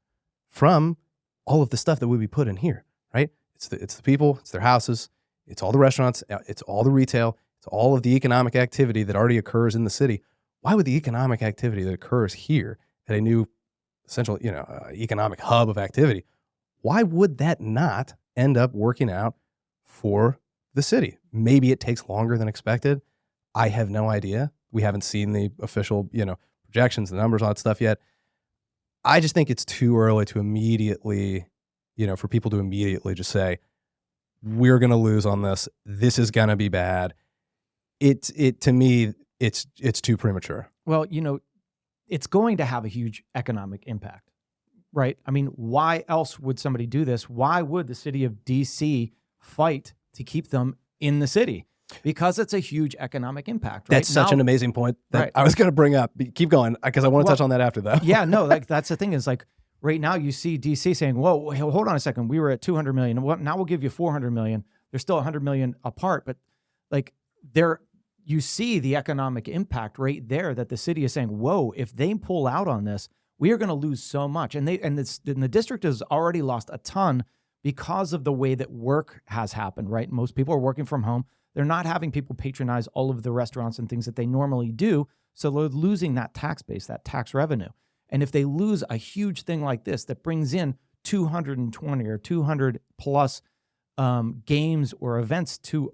From all of the stuff that would be put in here, right? It's the people, it's their houses, it's all the restaurants, it's all the retail, it's all of the economic activity that already occurs in the city. Why would the economic activity that occurs here at a new essential, economic hub of activity, why would that not end up working out for the city? Maybe it takes longer than expected. I have no idea. We haven't seen the official, projections, the numbers, all that stuff yet. I just think it's too early to immediately, for people to immediately just say, we're going to lose on this. This is going to be bad. To me, it's too premature. Well, it's going to have a huge economic impact, right? I mean, why else would somebody do this? Why would the city of DC fight to keep them in the city? Because it's a huge economic impact, right? That's such an amazing point that I was going to bring up. Keep going, because I want to touch on that after, though. Yeah, no, that's the thing is right now you see DC saying, whoa, hold on a second. We were at 200 million. Now we'll give you 400 million. They're still 100 million apart, but you see the economic impact right there that the city is saying, whoa, if they pull out on this, we are going to lose so much. And the district has already lost a ton because of the way that work has happened, right? Most people are working from home. They're not having people patronize all of the restaurants and things that they normally do. So they're losing that tax base, that tax revenue. And if they lose a huge thing like this that brings in 220 or 200 plus games or events to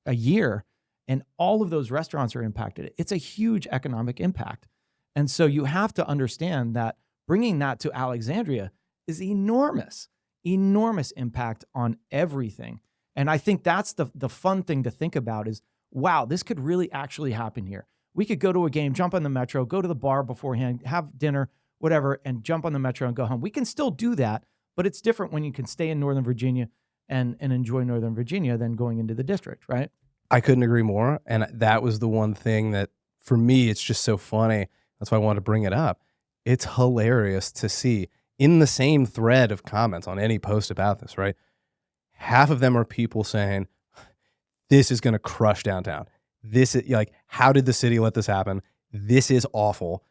a year, and all of those restaurants are impacted, it's a huge economic impact. And so you have to understand that bringing that to Alexandria is enormous impact on everything. And I think that's the fun thing to think about is, wow, this could really actually happen here. We could go to a game, jump on the metro, go to the bar beforehand, have dinner, whatever, and jump on the metro and go home. We can still do that, but it's different when you can stay in Northern Virginia and enjoy Northern Virginia than going into the district, right? I couldn't agree more. And that was the one thing that, for me, it's just so funny. That's why I wanted to bring it up. It's hilarious to see in the same thread of comments on any post about this, right? Half of them are people saying, this is going to crush downtown. This is how did the city let this happen? This is awful.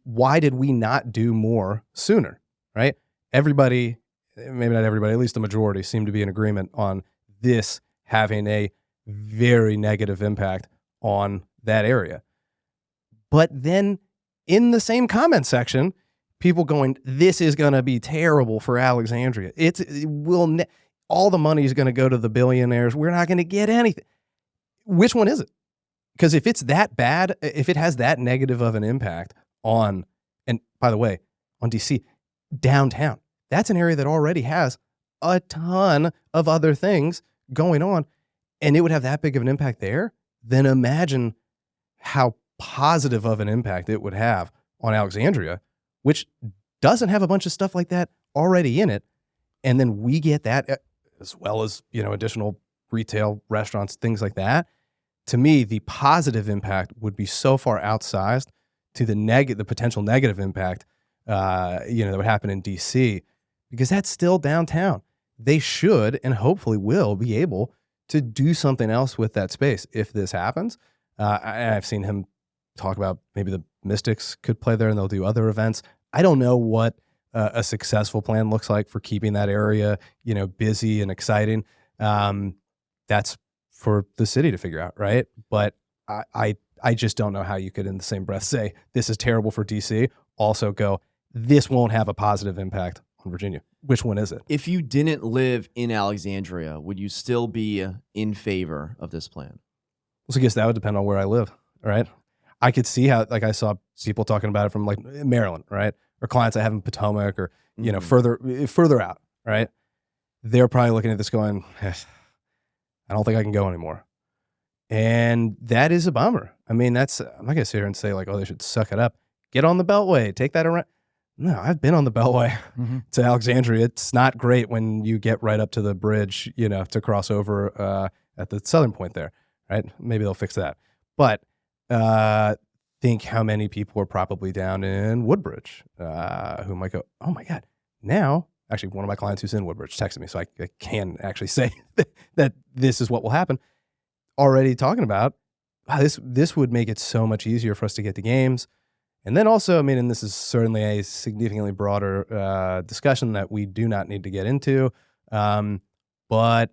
Why did we not do more sooner, right? Everybody, maybe not everybody, at least the majority, seem to be in agreement on this having a very negative impact on that area. But then in the same comment section, people going, this is going to be terrible for Alexandria. All the money is going to go to the billionaires. We're not going to get anything. Which one is it? Because if it's that bad, if it has that negative of an impact on, and by the way, on DC, downtown, that's an area that already has a ton of other things going on, and it would have that big of an impact there, then imagine how positive of an impact it would have on Alexandria, which doesn't have a bunch of stuff like that already in it. and then we get that as well as, additional retail, restaurants, things like that. To me, the positive impact would be so far outsized to the potential negative impact, that would happen in DC, because that's still downtown. They should and hopefully will be able to do something else with that space if this happens. I've seen him talk about maybe the Mystics could play there and they'll do other events. I don't know what a successful plan looks like for keeping that area, busy and exciting. That's for the city to figure out, right? But I just don't know how you could in the same breath say this is terrible for DC, also go, this won't have a positive impact on Virginia. Which one is it? If you didn't live in Alexandria, would you still be in favor of this plan? So I guess that would depend on where I live, right? I could see how, like, I saw people talking about it from like Maryland, right? Or clients I have in Potomac or, further out, right? They're probably looking at this going, I don't think I can go anymore. And that is a bummer. I mean, I'm not going to sit here and say like, oh, they should suck it up. Get on the Beltway, take that around. No, I've been on the Beltway to Alexandria. It's not great when you get right up to the bridge, to cross over at the southern point there, right? Maybe they'll fix that. But think how many people are probably down in Woodbridge who might go, oh my God, now, actually one of my clients who's in Woodbridge texted me, so I can actually say that this is what will happen. Already talking about, this would make it so much easier for us to get to games. And then also, I mean, and this is certainly a significantly broader discussion that we do not need to get into, but,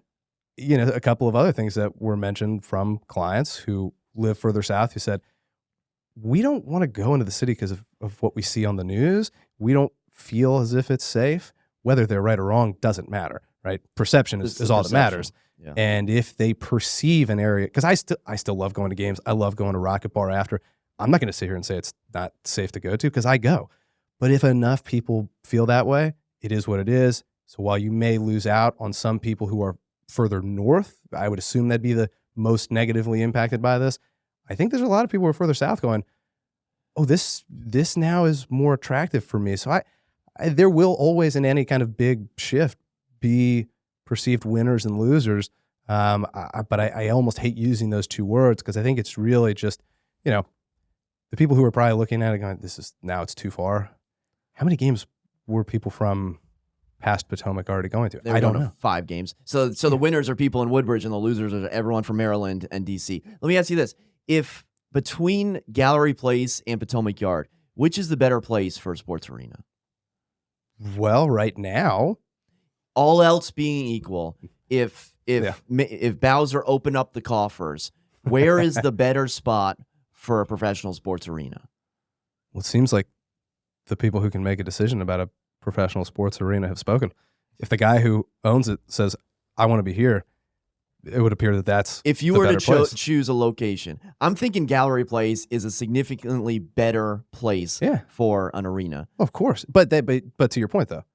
a couple of other things that were mentioned from clients who live further south who said, we don't want to go into the city because of what we see on the news. We don't feel as if it's safe. Whether they're right or wrong doesn't matter, right? Perception is all that matters. Yeah. And if they perceive an area, because I still love going to games. I love going to Rocket Bar after. I'm not going to sit here and say it's not safe to go to because I go. But if enough people feel that way, it is what it is. So while you may lose out on some people who are further north, I would assume that'd be the most negatively impacted by this. I think there's a lot of people who are further south going, oh, this now is more attractive for me. So I there will always in any kind of big shift be perceived winners and losers. But I almost hate using those two words because I think it's really just, the people who are probably looking at it going, it's too far. How many games were people from past Potomac already going to? I don't know. 5 games. So the winners are people in Woodbridge and the losers are everyone from Maryland and DC. Let me ask you this. If between Gallery Place and Potomac Yard, which is the better place for a sports arena? Well, right now, all else being equal, if Bowser opened up the coffers, where is the better spot for a professional sports arena? Well, it seems like the people who can make a decision about a professional sports arena have spoken. If the guy who owns it says, I want to be here, it would appear that that's if you were to choose a location. I'm thinking Gallery Place is a significantly better place for an arena. Of course. But to your point, though,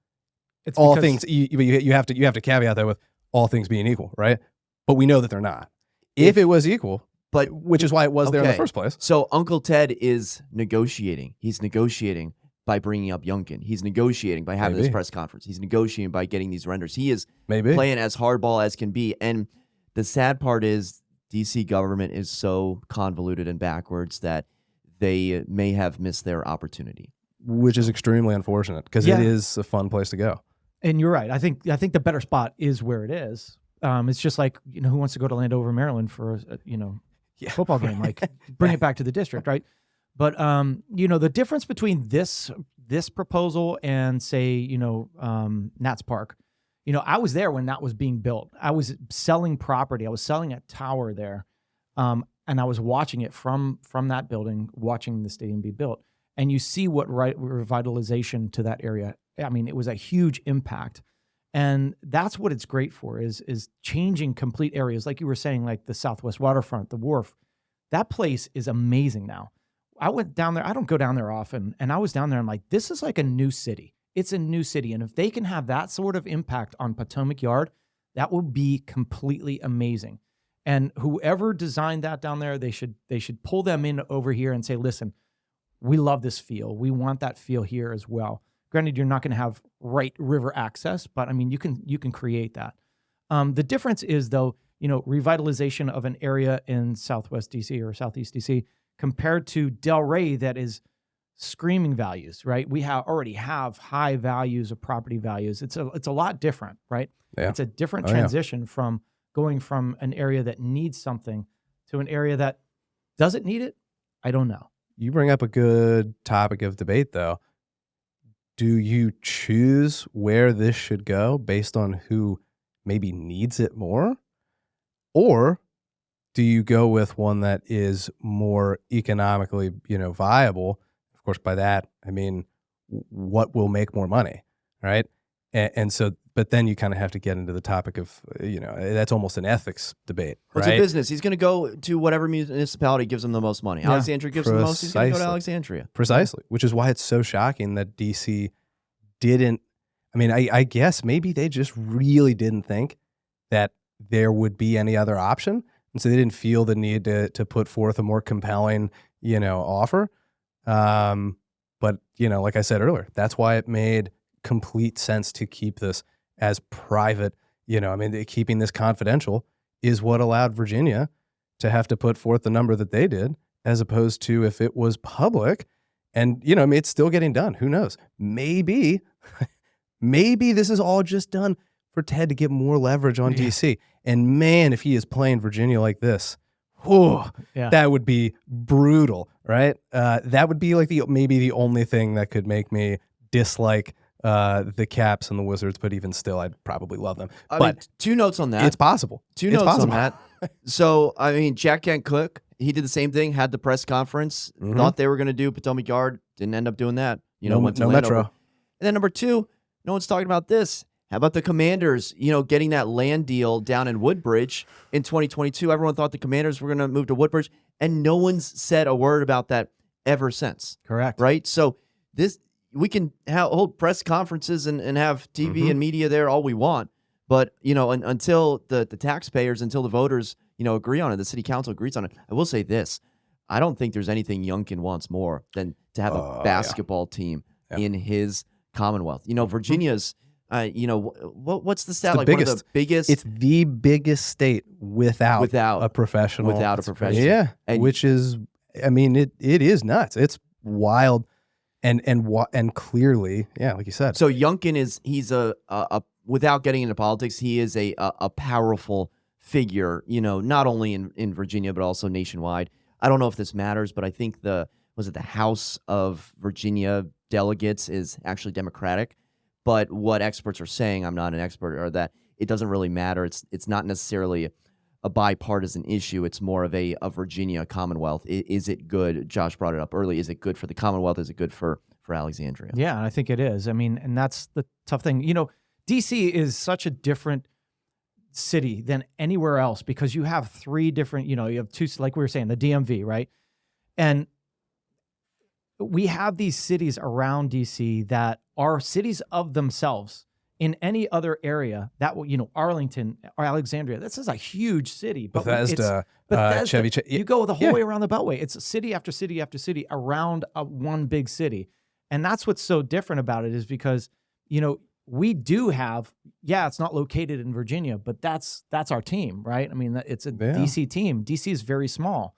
it's all things, you have to caveat that with all things being equal, right? But we know that they're not. If it was equal, but which is why it was there in the first place. So Uncle Ted is negotiating. He's negotiating by bringing up Youngkin. He's negotiating by having this press conference. He's negotiating by getting these renders. He is playing as hardball as can be. And the sad part is DC government is so convoluted and backwards that they may have missed their opportunity. Which is extremely unfortunate because it is a fun place to go. And you're right. I think the better spot is where it is. It's just like, who wants to go to Landover, Maryland for a football game? Like bring it back to the district, right? But the difference between this proposal and say, Nats Park, I was there when that was being built. I was selling property. I was selling a tower there, and I was watching it from that building, watching the stadium be built. And you see what revitalization to that area. I mean, it was a huge impact. And that's what it's great for is changing complete areas. Like you were saying, like the Southwest Waterfront, the Wharf. That place is amazing now. I went down there. I don't go down there often. And I was down there. I'm like, this is like a new city. It's a new city. And if they can have that sort of impact on Potomac Yard, that will be completely amazing. And whoever designed that down there, they should pull them in over here and say, listen, we love this feel. We want that feel here as well. Granted, you're not going to have right river access, but I mean, you can create that. The difference is though, revitalization of an area in Southwest DC or Southeast DC compared to Delray that is screaming values, right? We already have high values of property values. It's a lot different, right? Yeah. It's a different transition from going from an area that needs something to an area that doesn't need it. I don't know. You bring up a good topic of debate, though. Do you choose where this should go based on who maybe needs it more? Or do you go with one that is more economically, viable? Of course, by that, I mean, what will make more money, right? And so, but then you kind of have to get into the topic of, that's almost an ethics debate, Well, right? it's a business. He's going to go to whatever municipality gives him the most money. Alexandria gives him the most. He's going to go to Alexandria. Precisely, which is why it's so shocking that DC didn't. I mean, I guess maybe they just really didn't think that there would be any other option, and so they didn't feel the need to put forth a more compelling, offer. But like I said earlier, that's why it made complete sense to keep this as private. Keeping this confidential is what allowed Virginia to have to put forth the number that they did, as opposed to if it was public. And it's still getting done. Who knows? Maybe this is all just done for Ted to get more leverage on DC. And man, if he is playing Virginia like this, that would be brutal, right? That would be like maybe the only thing that could make me dislike the Caps and the Wizards, but even still, I'd probably love them. I mean, 2 notes on that. It's possible. Two notes on that. So, I mean, Jack Kent Cook, he did the same thing, had the press conference, thought they were going to do Potomac Yard, didn't end up doing that. Went to no Landover. Metro. And then number 2, no one's talking about this. How about the Commanders, getting that land deal down in Woodbridge in 2022? Everyone thought the Commanders were going to move to Woodbridge, and no one's said a word about that ever since. Correct. Right? So we can hold press conferences and have TV and media there all we want, but until the taxpayers, until the voters agree on it, the city council agrees on it. I will say this: I don't think there's anything Youngkin wants more than to have a basketball team in his Commonwealth. Virginia's. What's the stat? One of the biggest. It's the biggest state without a professional. Yeah, which is, I mean, it is nuts. It's wild. And clearly, like you said. So Youngkin he's a without getting into politics, he is a powerful figure, not only in Virginia, but also nationwide. I don't know if this matters, but I think the House of Virginia delegates is actually Democratic. But what experts are saying, I'm not an expert, are that it doesn't really matter. It's not necessarily a bipartisan issue. It's more of a Virginia Commonwealth. Is it good? Josh brought it up early. Is it good for the Commonwealth? Is it good for Alexandria? Yeah, I think it is. I mean, and that's the tough thing. DC is such a different city than anywhere else because you have 3 different, you have 2, like we were saying, the DMV, right? And we have these cities around DC that are cities of themselves. In any other area, that will, Arlington or Alexandria, this is a huge city. But Bethesda, Chevy. You go the whole way around the Beltway. It's city after city after city around one big city. And that's what's so different about it is because, we do have, it's not located in Virginia, but that's our team, right? I mean, it's a DC team. DC is very small,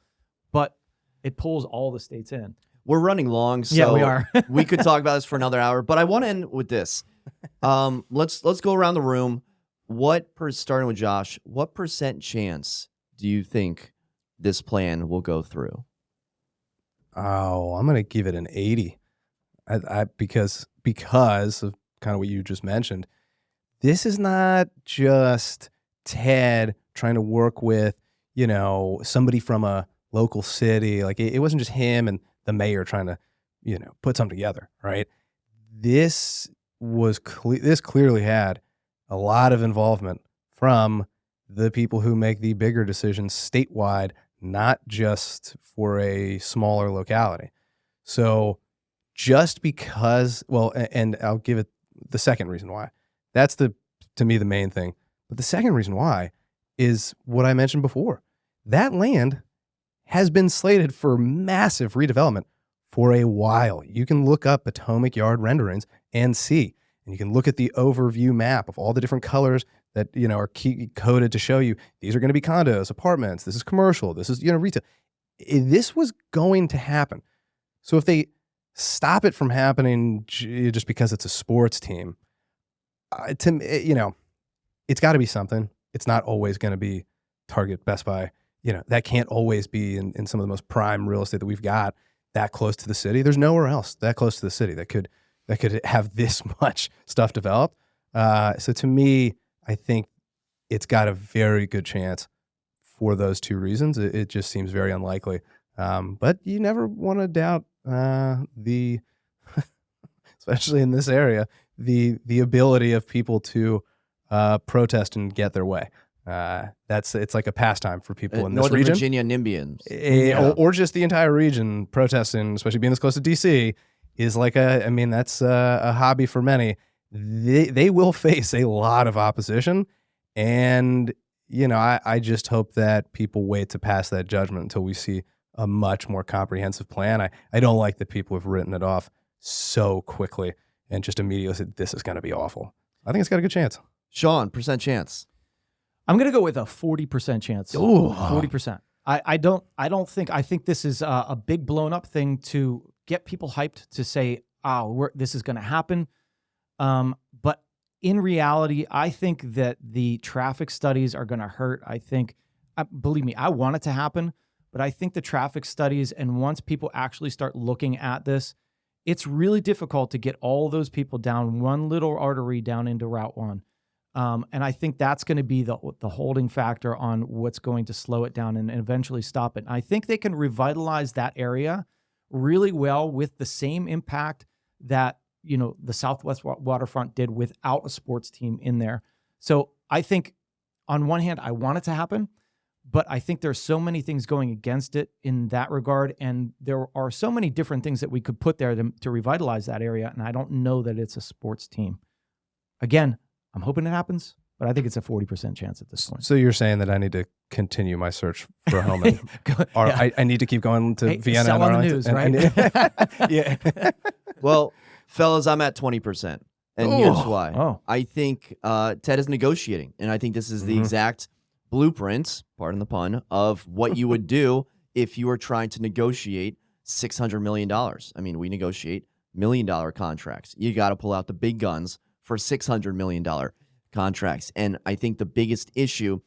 but it pulls all the states in. We're running long, so we are. We could talk about this for another hour, but I want to end with this. Let's go around the room. Starting with Josh, what % chance do you think this plan will go through? Oh, I'm going to give it an 80. Because of kind of what you just mentioned. This is not just Ted trying to work with, somebody from a local city. Like it wasn't just him and the mayor trying to, put something together, right? This clearly had a lot of involvement from the people who make the bigger decisions statewide, not just for a smaller locality. So just because, and I'll give it the second reason why. That's to me, the main thing. But the second reason why is what I mentioned before. That land has been slated for massive redevelopment for a while. You can look up Potomac Yard renderings and see. And you can look at the overview map of all the different colors that, are coded to show you these are going to be condos, apartments, this is commercial, this is, retail. This was going to happen. So if they stop it from happening just because it's a sports team, it's got to be something. It's not always going to be Target, Best Buy. That can't always be in some of the most prime real estate that we've got that close to the city. There's nowhere else that close to the city that could have this much stuff developed. So to me, I think it's got a very good chance for those two reasons. It just seems very unlikely. But you never want to doubt especially in this area, the ability of people to protest and get their way. It's like a pastime for people in this Northern region. Virginia NIMBYans. Or just the entire region protesting, especially being this close to DC, is like that's a hobby for many. They will face a lot of opposition. And, I just hope that people wait to pass that judgment until we see a much more comprehensive plan. I don't like that people have written it off so quickly and just immediately said, this is going to be awful. I think it's got a good chance. Shawn, percent chance. I'm going to go with a 40% chance. Ooh. 40%. I think this is a big blown up thing to get people hyped to say, this is going to happen. But in reality, I think that the traffic studies are going to hurt. Believe me, I want it to happen, but I think the traffic studies, and once people actually start looking at this, it's really difficult to get all those people down one little artery down into Route 1. And I think that's going to be the holding factor on what's going to slow it down and eventually stop it. And I think they can revitalize that area really well with the same impact that, the Southwest waterfront did without a sports team in there. So I think on one hand, I want it to happen, but I think there's so many things going against it in that regard. And there are so many different things that we could put there to revitalize that area. And I don't know that it's a sports team. Again, I'm hoping it happens, but I think it's a 40% chance at this point. So you're saying that I need to continue my search for a home, or Yeah. I need to keep going to Vienna sell and on the Arlington? news, right? Yeah. Well, fellas, I'm at 20%. And here's why. Oh. I think Ted is negotiating. And I think this is the exact blueprint, pardon the pun, of what you would do if you were trying to negotiate $600 million. I mean, we negotiate $1 million contracts. You got to pull out the big guns for $600 million contracts. And I think the biggest issue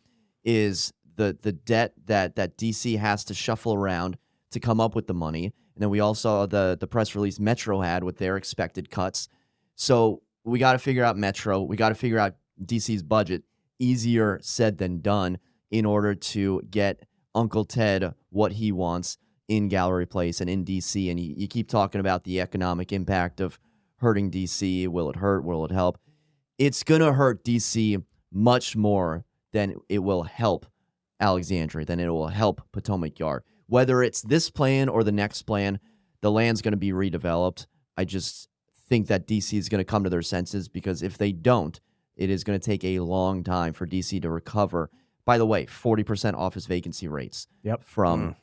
is the debt that DC has to shuffle around to come up with the money. And then we all saw the press release Metro had with their expected cuts. So we got to figure out Metro. We got to figure out DC's budget. Easier said than done in order to get Uncle Ted what he wants in Gallery Place and in DC. And you keep talking about the economic impact of hurting DC. Will it hurt? Will it help? It's going to hurt DC much more than it will help Alexandria, than it will help Potomac Yard. Whether it's this plan or the next plan, the land's going to be redeveloped. I just think that DC is going to come to their senses, because if they don't, it is going to take a long time for DC to recover. By the way, 40% office vacancy rates from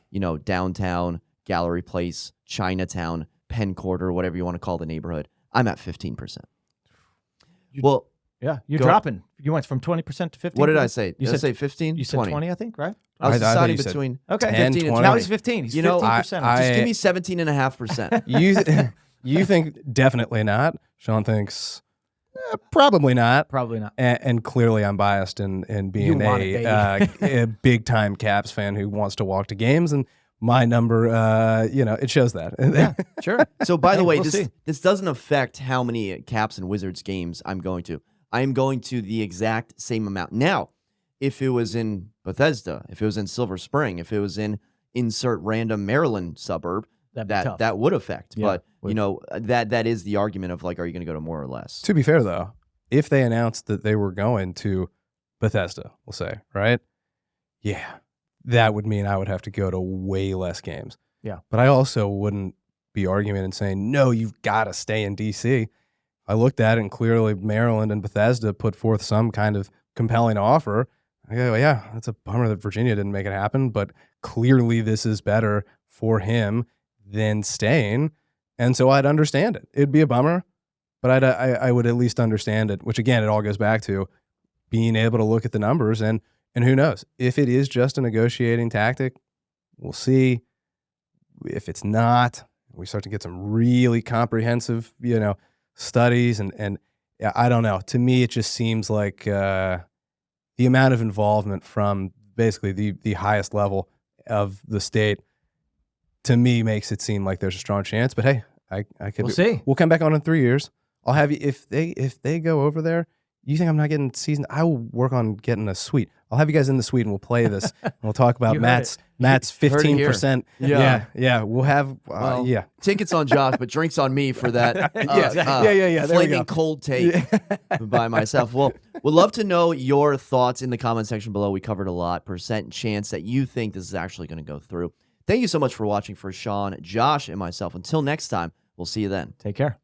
downtown, Gallery Place, Chinatown, Penn Quarter, whatever you want to call the neighborhood. I'm at 15%. Yeah, you're dropping. You went from 20% to 15%. What did I say? You Did I say 15? You said 20, I think, right? I was I thought deciding you said between 10, 15 and 20. Now he's 15. He's 15%. Just give me 17.5%. You think definitely not. Sean thinks probably not. Probably not. And clearly I'm biased in being a big time Caps fan who wants to walk to games, and my number, it shows that. Yeah, sure. So by the way, we'll see. this doesn't affect how many Caps and Wizards games I'm going to. I am going to the exact same amount. Now, if it was in Bethesda, if it was in Silver Spring, if it was in insert random Maryland suburb, that would affect. Yeah, but that is the argument of, like, are you going to go to more or less? To be fair, though, if they announced that they were going to Bethesda, we'll say, right? Yeah, that would mean I would have to go to way less games. Yeah. But I also wouldn't be arguing and saying, no, you've got to stay in D.C. I looked at it, and clearly Maryland and Bethesda put forth some kind of compelling offer. I go, yeah, it's a bummer that Virginia didn't make it happen, but clearly this is better for him than staying. And so I'd understand it. It'd be a bummer, but I would at least understand it, which again, it all goes back to being able to look at the numbers and who knows if it is just a negotiating tactic, we'll see. If it's not, we start to get some really comprehensive, studies and yeah, I don't know. To me, it just seems like the amount of involvement from basically the highest level of the state, to me, makes it seem like there's a strong chance. But hey, I could. We'll see. We'll come back on in 3 years. I'll have you if they go over there. You think I'm not getting seasoned? I will work on getting a suite. I'll have you guys in the suite and we'll play this. And we'll talk about You heard Matt's Heard it here. 15%. Yeah. Yeah. We'll have Well, yeah. Tickets on Josh, but drinks on me for that. Yeah. There we Flaming go. cold take by myself. Well, would love to know your thoughts in the comment section below. We covered a lot. Percent chance that you think this is actually going to go through. Thank you so much for watching. For Shawn, Josh, and myself. Until next time, we'll see you then. Take care.